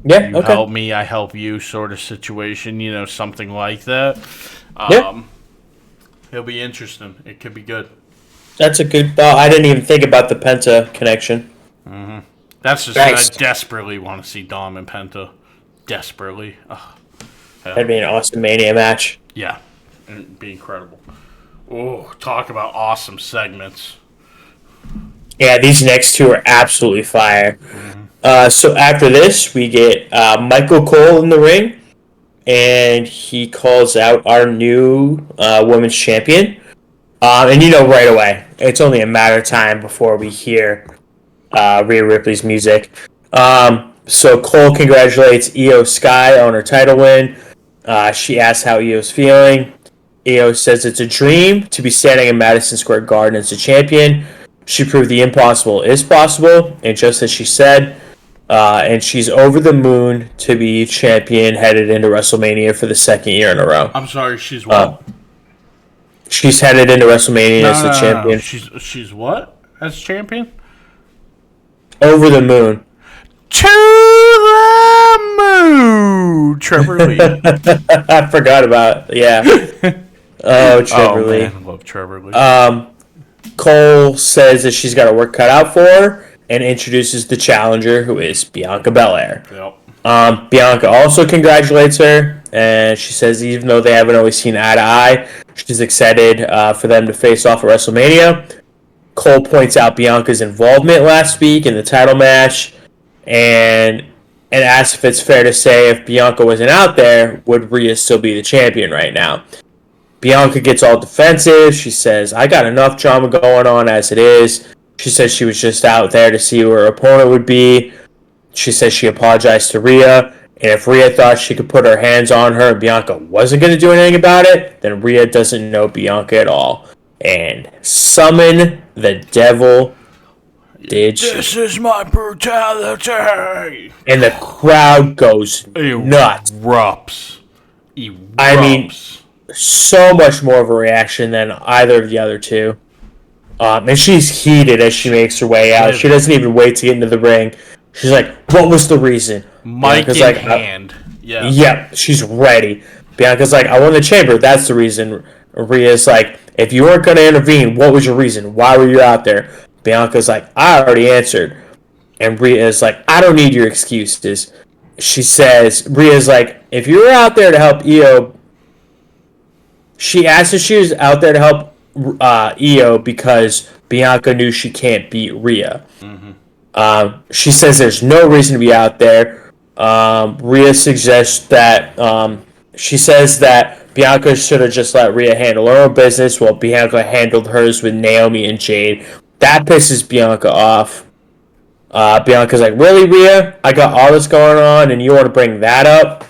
Yeah, you help me, I help you sort of situation, something like that. It'll be interesting. It could be good. That's a good thought. I didn't even think about the Penta connection. Mm-hmm. That's just I desperately want to see Dom and Penta. Desperately. That'd be an awesome Mania match. Yeah. It'd be incredible. Oh, talk about awesome segments. Yeah, these next two are absolutely fire. Mm-hmm. So after this, we get Michael Cole in the ring, and he calls out our new women's champion. And right away, it's only a matter of time before we hear Rhea Ripley's music. So Cole congratulates Io Sky on her title win. She asks how Io's feeling. Io says it's a dream to be standing in Madison Square Garden as a champion. She proved the impossible is possible, and just as she said, and she's over the moon to be champion headed into WrestleMania for the second year in a row. I'm sorry, she's what? She's headed into WrestleMania as the champion. She's what? As champion? Over the moon. To the moon! Trevor Lee. I forgot about it. Yeah. Oh, Trevor Lee. Man, I love Trevor Lee. Cole says that she's got her work cut out for her and introduces the challenger, who is Bianca Belair. Yep. Bianca also congratulates her, and she says even though they haven't always seen eye to eye, she's excited for them to face off at WrestleMania. Cole points out Bianca's involvement last week in the title match, and asks if it's fair to say if Bianca wasn't out there, would Rhea still be the champion right now? Bianca gets all defensive. She says, I got enough drama going on as it is. She says she was just out there to see who her opponent would be. She says she apologized to Rhea, and if Rhea thought she could put her hands on her and Bianca wasn't going to do anything about it, then Rhea doesn't know Bianca at all. And summon the devil. This is my brutality. And the crowd goes nuts. Erupts. I mean, so much more of a reaction than either of the other two. And she's heated as she makes her way out. She doesn't even wait to get into the ring. She's like, what was the reason? Mic in hand. Yeah. Yep, she's ready. Bianca's like, I won the chamber. That's the reason. Rhea's like, if you weren't going to intervene, what was your reason? Why were you out there? Bianca's like, I already answered. And Rhea's like, I don't need your excuses. She says, Rhea's like, if you were out there to help Io, she asked if she was out there to help Io because Bianca knew she can't beat Rhea. Mm-hmm. She says there's no reason to be out there. Rhea suggests that she says that Bianca should have just let Rhea handle her own business while Bianca handled hers with Naomi and Jade. That pisses Bianca off. Bianca's like, really, Rhea? I got all this going on and you want to bring that up?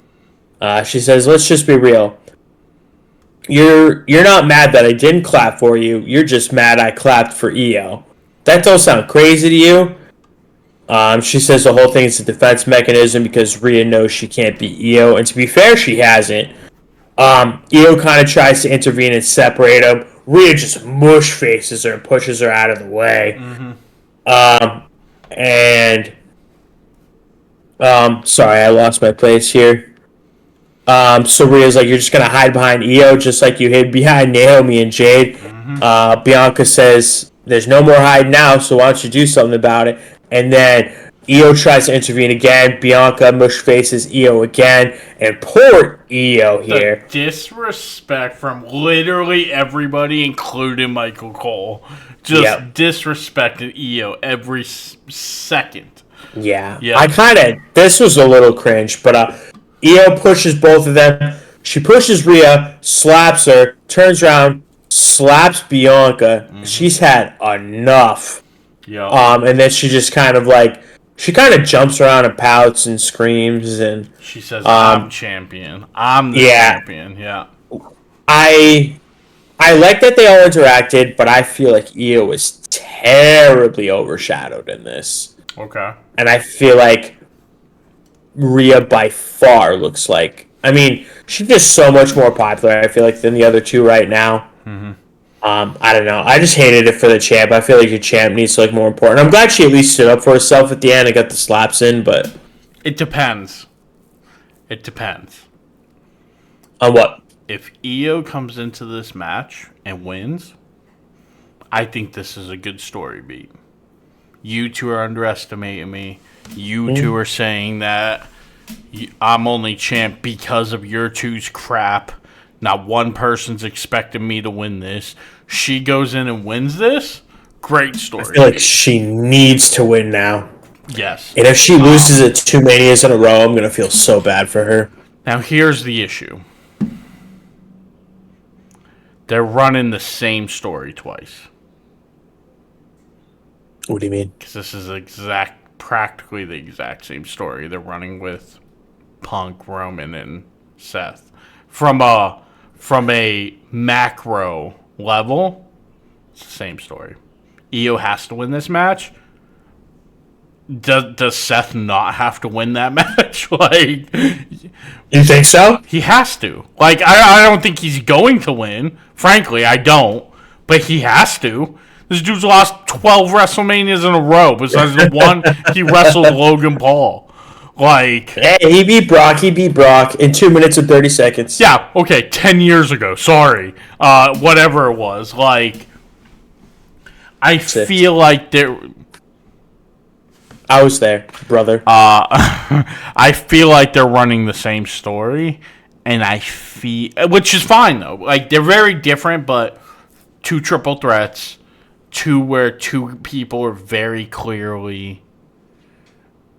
She says, let's just be real. You're not mad that I didn't clap for you. You're just mad I clapped for Io. That don't sound crazy to you. She says the whole thing is a defense mechanism because Rhea knows she can't beat Io. And to be fair, she hasn't. Io kind of tries to intervene and separate them. Rhea just mush faces her and pushes her out of the way. Mm-hmm. Sorry, I lost my place here. So Rhea's like, you're just going to hide behind Io just like you hid behind Naomi and Jade. Mm-hmm. Bianca says, there's no more hiding now, so why don't you do something about it? And then Io tries to intervene again. Bianca mush faces Io again. And poor Io here. The disrespect from literally everybody, including Michael Cole. Just disrespected Io every second. Yeah. This was a little cringe, but Io pushes both of them. She pushes Rhea, slaps her, turns around, slaps Bianca. Mm-hmm. She's had enough. Yeah. And then she just kind of jumps around and pouts and screams and she says, I'm champion. I'm the champion. Yeah. I like that they all interacted, but I feel like Io was terribly overshadowed in this. Okay. And I feel like Rhea by far looks like. I mean, she's just so much more popular, I feel like, than the other two right now. I don't know. I just hated it for the champ. I feel like your champ needs to look more important. I'm glad she at least stood up for herself at the end and got the slaps in, but It depends. It depends. on what? If IYO comes into this match and wins, I think this is a good story beat. You two are underestimating me. You two are saying that I'm only champ because of your two's crap. Not one person's expecting me to win this. She goes in and wins this. Great I story. feel like she needs to win now. Yes. And if she loses it 2 Manias in a row, I'm going to feel so bad for her. Now here's the issue. They're running the same story twice. What do you mean? Because this is practically the exact same story they're running with Punk, Roman, and Seth. From a macro level, it's the same story. IYO has to win this match. Does Seth not have to win that match? Like, You think so? he has to. Like, I don't think he's going to win. Frankly, I don't. But he has to. This dude's lost 12 WrestleManias in a row besides the one he wrestled Logan Paul. Like, Hey, he beat Brock in 2 minutes and 30 seconds. yeah, okay, 10 years ago. Sorry. Whatever it was. Like, I feel like there... I was there, brother. I feel like they're running the same story, and I feel... Which is fine, though. Like, they're very different, but two triple threats, two where two people are very clearly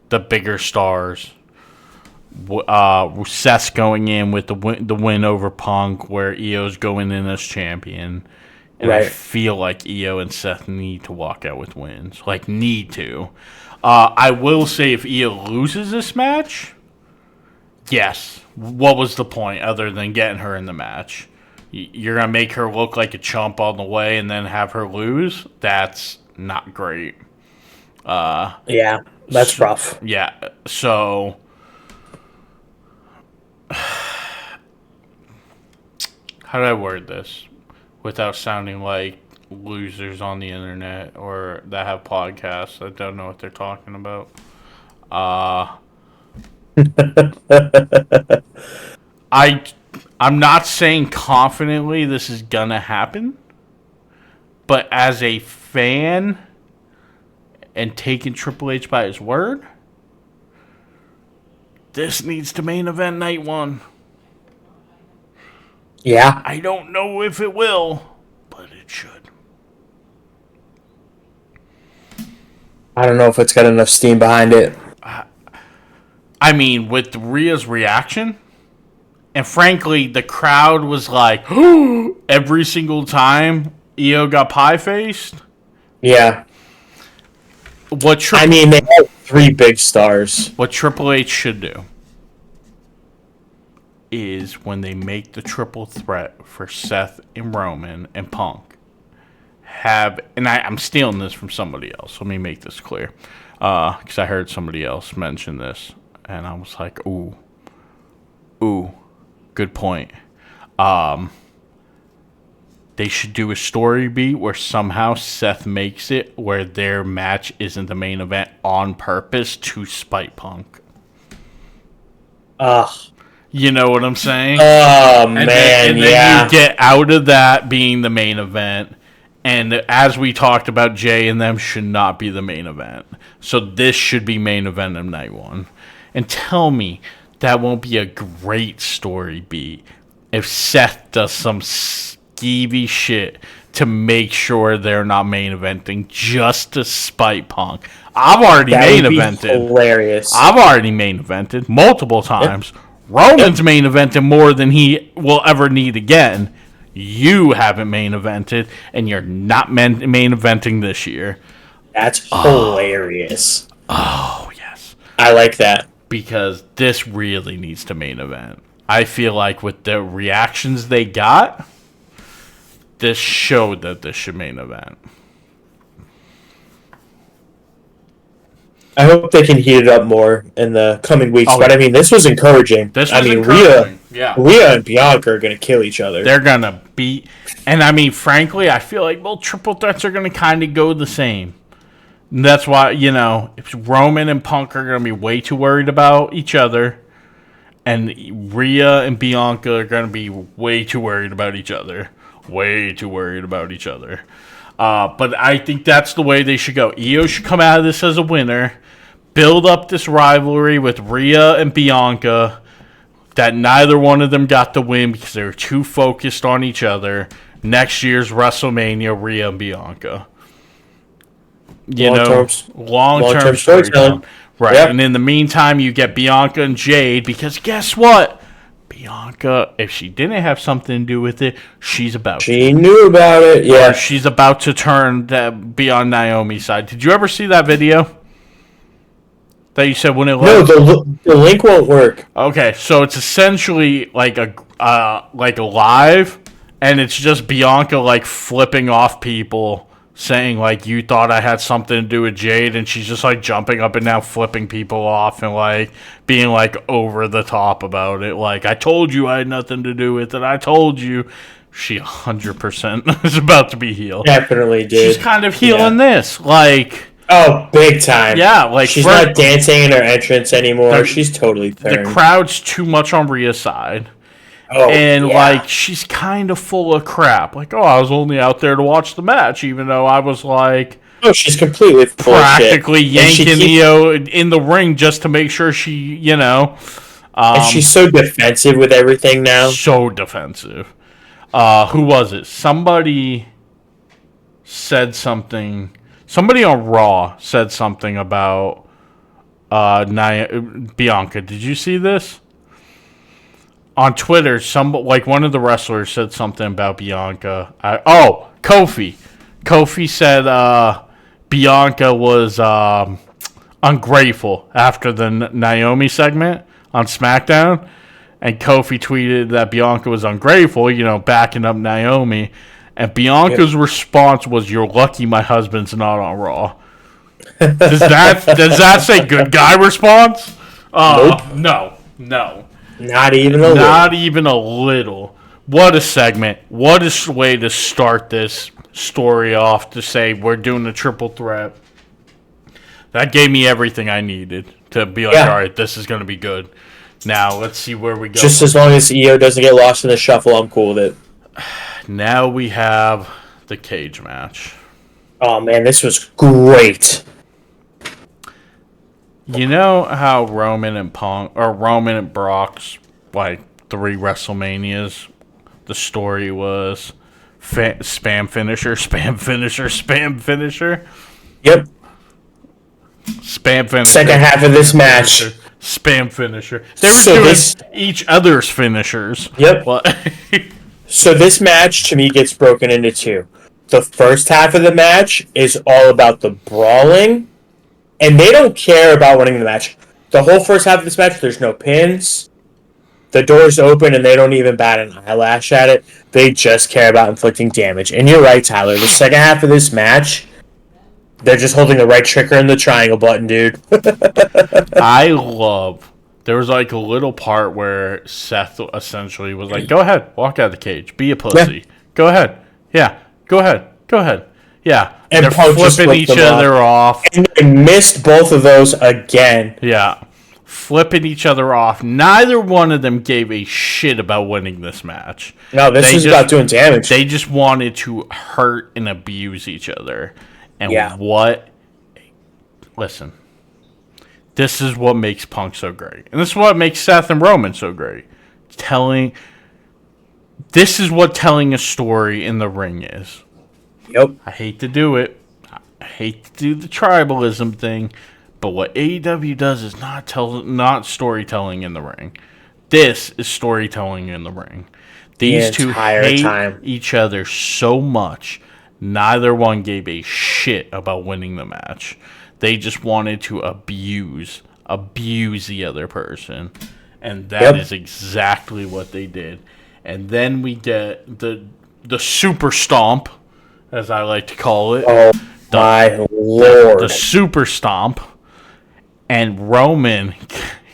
the bigger stars. Seth's going in with the win over Punk, where IYO's going in as champion. And I feel like IYO and Seth need to walk out with wins. Like, need to. I will say if IYO loses this match, yes. What was the point other than getting her in the match? You're going to make her look like a chump on the way and then have her lose? That's not great. Yeah, that's rough. Yeah, so... How do I word this without sounding like losers on the internet or that have podcasts that don't know what they're talking about? I'm not saying confidently this is gonna happen, but as a fan and taking Triple H by his word, this needs to main event night one. Yeah. I don't know if it will, but it should. I don't know if it's got enough steam behind it. I mean, with Rhea's reaction, and frankly, the crowd was like, every single time IYO got pie-faced. Yeah. I mean, they have 3 big stars. What Triple H should do is when they make the triple threat for Seth and Roman and Punk, I'm stealing this from somebody else. Let me make this clear. Because I heard somebody else mention this, and I was like, ooh, good point. They should do a story beat where somehow Seth makes it where their match isn't the main event on purpose to spite Punk. You know what I'm saying? Oh, man, and then you get out of that being the main event. And as we talked about, Jay and them should not be the main event. So this should be main event of night one. And tell me that won't be a great story beat if Seth does some skeevy shit to make sure they're not main eventing just to spite Punk. I've already main evented. Hilarious. I've already main evented multiple times. Yep. Roman's main evented more than he will ever need again. You haven't main evented, and you're not main eventing this year. That's hilarious. Oh, yes. I like that. Because this really needs to main event. I feel like with the reactions they got, this showed that this should main event. I hope they can heat it up more in the coming weeks. Oh, but I mean, this was encouraging. This I was mean, encouraging. Yeah. Rhea and Bianca are going to kill each other. They're going to beat. And I mean, frankly, I feel like both triple threats are going to kind of go the same. And that's why, if Roman and Punk are going to be way too worried about each other. And Rhea and Bianca are going to be way too worried about each other. Way too worried about each other. But I think that's the way they should go. IYO should come out of this as a winner. Build up this rivalry with Rhea and Bianca. That neither one of them got the win because they were too focused on each other. Next year's WrestleMania, Rhea and Bianca. Long-term storytelling. Right. Yep. And in the meantime, you get Bianca and Jade because guess what? Bianca, if she didn't have something to do with it, she's about She knew about it, yeah. She's about to be on Naomi's side. Did you ever see that video? That you said when it was? No, the link won't work. Okay, so it's essentially like a live, and it's just Bianca flipping off people, saying you thought I had something to do with Jade, and she's just jumping up and down, flipping people off, and being over the top about it. I told you I had nothing to do with it. I told you. She 100% is about to be healed. Definitely did. She's kind of healing this, Oh, big time. Yeah, she's not dancing in her entrance anymore. She's totally turned. The crowd's too much on Rhea's side. Oh, and she's kind of full of crap. I was only out there to watch the match, even though I was oh, she's completely practically yanking IYO in the ring just to make sure she, and she's so defensive with everything now. So defensive. Who was it? Somebody said something. Somebody on Raw said something about Bianca. Did you see this? On Twitter, one of the wrestlers said something about Bianca. Kofi. Kofi said Bianca was ungrateful after the Naomi segment on SmackDown. And Kofi tweeted that Bianca was ungrateful, backing up Naomi. And Bianca's response was, "You're lucky my husband's not on Raw." Does that say good guy response? Nope. No. Not even a little. Not even a little. What a segment. What a way to start this story off to say we're doing a triple threat. That gave me everything I needed to be all right, this is going to be good. Now, let's see where we go. Just as long as IYO doesn't get lost in the shuffle, I'm cool with it. Now we have the cage match. Oh, man, this was great. You know how Roman and Brock's, 3 WrestleManias, the story was spam finisher, spam finisher, spam finisher? Yep. Spam finisher. Second half of this match. Spam finisher. They were doing each other's finishers. Yep. So this match, to me, gets broken into two. The first half of the match is all about the brawling, and they don't care about winning the match. The whole first half of this match, there's no pins. The door's open, and they don't even bat an eyelash at it. They just care about inflicting damage. And you're right, Tyler. The second half of this match, they're just holding the right trigger and the triangle button, dude. There was a little part where Seth essentially was go ahead, walk out of the cage, be a pussy. Yeah. Go ahead. Yeah, go ahead. Yeah. And they're flipping each other off. And they missed both of those again. Yeah. Flipping each other off. Neither one of them gave a shit about winning this match. No, this is about doing damage. They just wanted to hurt and abuse each other. And listen, this is what makes Punk so great. And this is what makes Seth and Roman so great. This is what telling a story in the ring is. Yep. I hate to do it. I hate to do the tribalism thing. But what AEW does is not storytelling in the ring. This is storytelling in the ring. These two hate each other so much. Neither one gave a shit about winning the match. They just wanted to abuse the other person. And that is exactly what they did. And then we get the super stomp, as I like to call it. Oh, my Lord. The super stomp. and Roman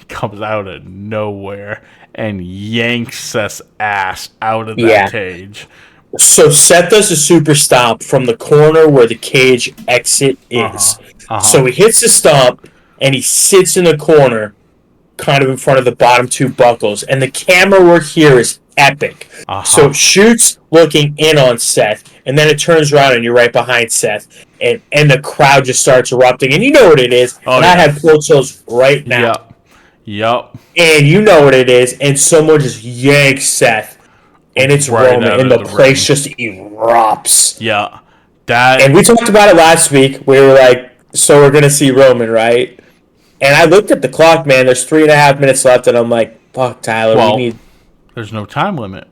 comes out of nowhere and yanks Seth's ass out of that cage. So Seth does a super stomp from the corner where the cage exit is. So he hits the stomp, and he sits in the corner, kind of in front of the bottom two buckles. And the camera work here is epic. So it shoots looking in on Seth, and then it turns around, and you're right behind Seth. And the crowd just starts erupting. And you know what it is. I have cold chills right now. Yep. And you know what it is. And someone just yanks Seth. And it's right Roman, and the place just erupts. Yeah. And we talked about it last week. We were like, so we're going to see Roman, right? And I looked at the clock, man. There's 3.5 minutes left, and I'm like, fuck, Tyler, we need... There's no time limit.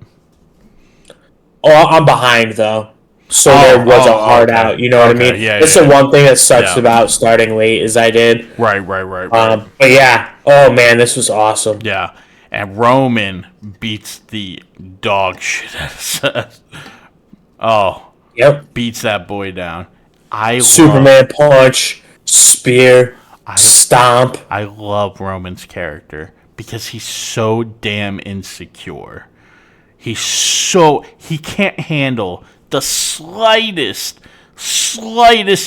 Oh, I'm behind, though. So there was a hard out, you know what I mean? Yeah, That's the one thing that sucks about starting late, is I did. Right. But yeah, oh, man, this was awesome. Yeah. And Roman beats the dog shit out of Seth. Beats that boy down. Superman punch, spear, stomp. I love Roman's character because he's so damn insecure. He can't handle the slightest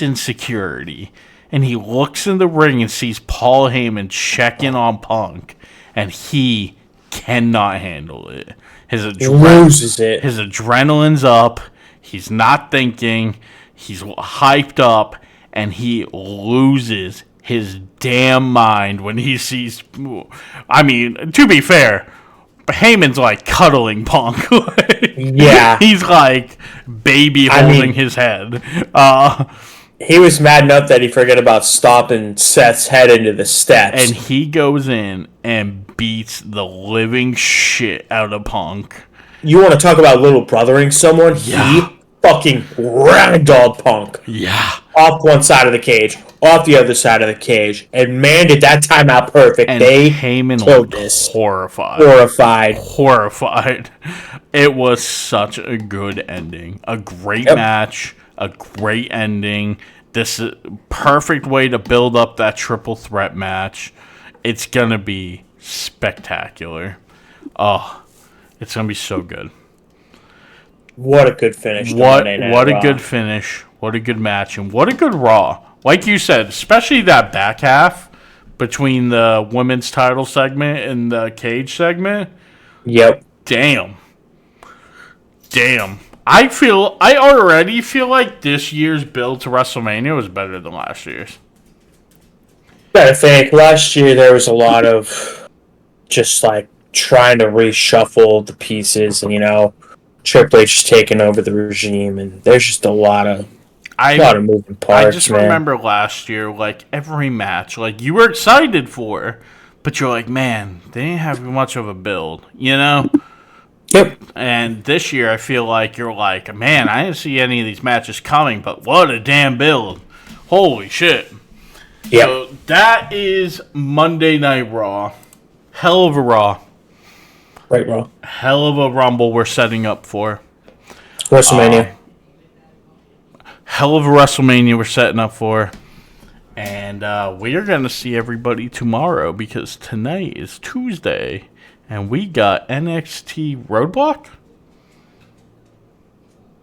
insecurity. And he looks in the ring and sees Paul Heyman checking on Punk. And he cannot handle it. Loses it. His adrenaline's up. He's not thinking. He's hyped up. And he loses his damn mind when he sees... I mean, to be fair, Heyman's like cuddling Punk. He's like baby holding his head. He was mad enough that he forgot about stomping Seth's head into the steps. And he goes in and beats the living shit out of Punk. You want to talk about little brothering someone? He fucking ragdolled Punk. Yeah. Off one side of the cage, off the other side of the cage. And man, did that time out perfect. And Heyman looked horrified. It was such a good ending. A great match. A great ending. This is perfect way to build up that triple threat match. It's going to be spectacular. Oh, it's going to be so good. What a good finish. What a good finish. What a good match. And what a good Raw. Like you said, especially that back half between the women's title segment and the cage segment. Yep. Damn. I already feel like this year's build to WrestleMania was better than last year's. I think last year there was a lot of just like trying to reshuffle the pieces, and Triple H is taking over the regime, and there's just a lot of moving parts. I just remember last year, like every match, like you were excited for, but you're like, man, they didn't have much of a build, Yep. And this year, I feel like you're like, man, I didn't see any of these matches coming, but what a damn build. Holy shit. Yep. So that is Monday Night Raw. Hell of a Raw. Right, Raw. Hell of a Rumble we're setting up for. WrestleMania. Hell of a WrestleMania we're setting up for. And we are going to see everybody tomorrow because tonight is Tuesday. And we got NXT Roadblock?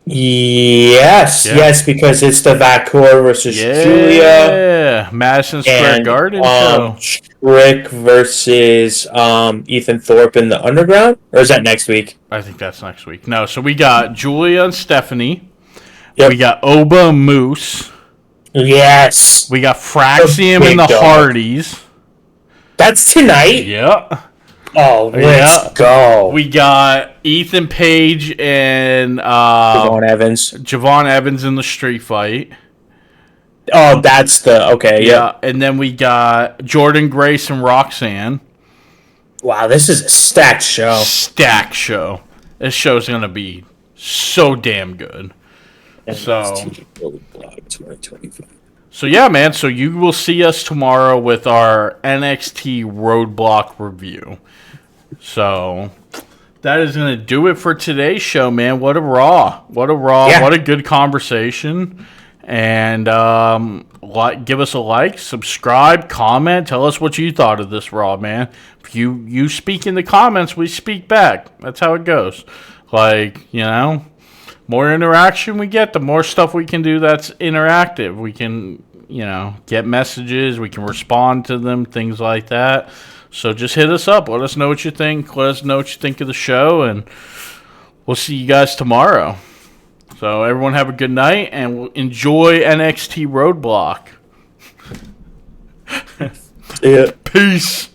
Yes, because it's the Vacour versus Julia. Yeah, Madison Square Garden show. Trick versus Ethan Thorpe in the Underground? Or is that next week? I think that's next week. No, so we got Julia and Stephanie. Yep. We got Oba and Moose. Yes. We got Fraxium and the Hardys. That's tonight? Yeah. Oh, let's go. We got Ethan Page and Javon Evans in the street fight. Oh, that's yeah. And then we got Jordan Grace and Roxanne. Wow, this is a stacked show. This show's going to be so damn good. So yeah, man. So you will see us tomorrow with our NXT Roadblock review. So that is going to do it for today's show, man. What a Raw. Yeah. What a good conversation. And give us a like, subscribe, comment, tell us what you thought of this Raw, man. If you speak in the comments, we speak back. That's how it goes. More interaction we get, the more stuff we can do that's interactive. We can, get messages, we can respond to them, things like that. So just hit us up. Let us know what you think. Let us know what you think of the show, and we'll see you guys tomorrow. So everyone have a good night, and enjoy NXT Roadblock. Yeah. Peace.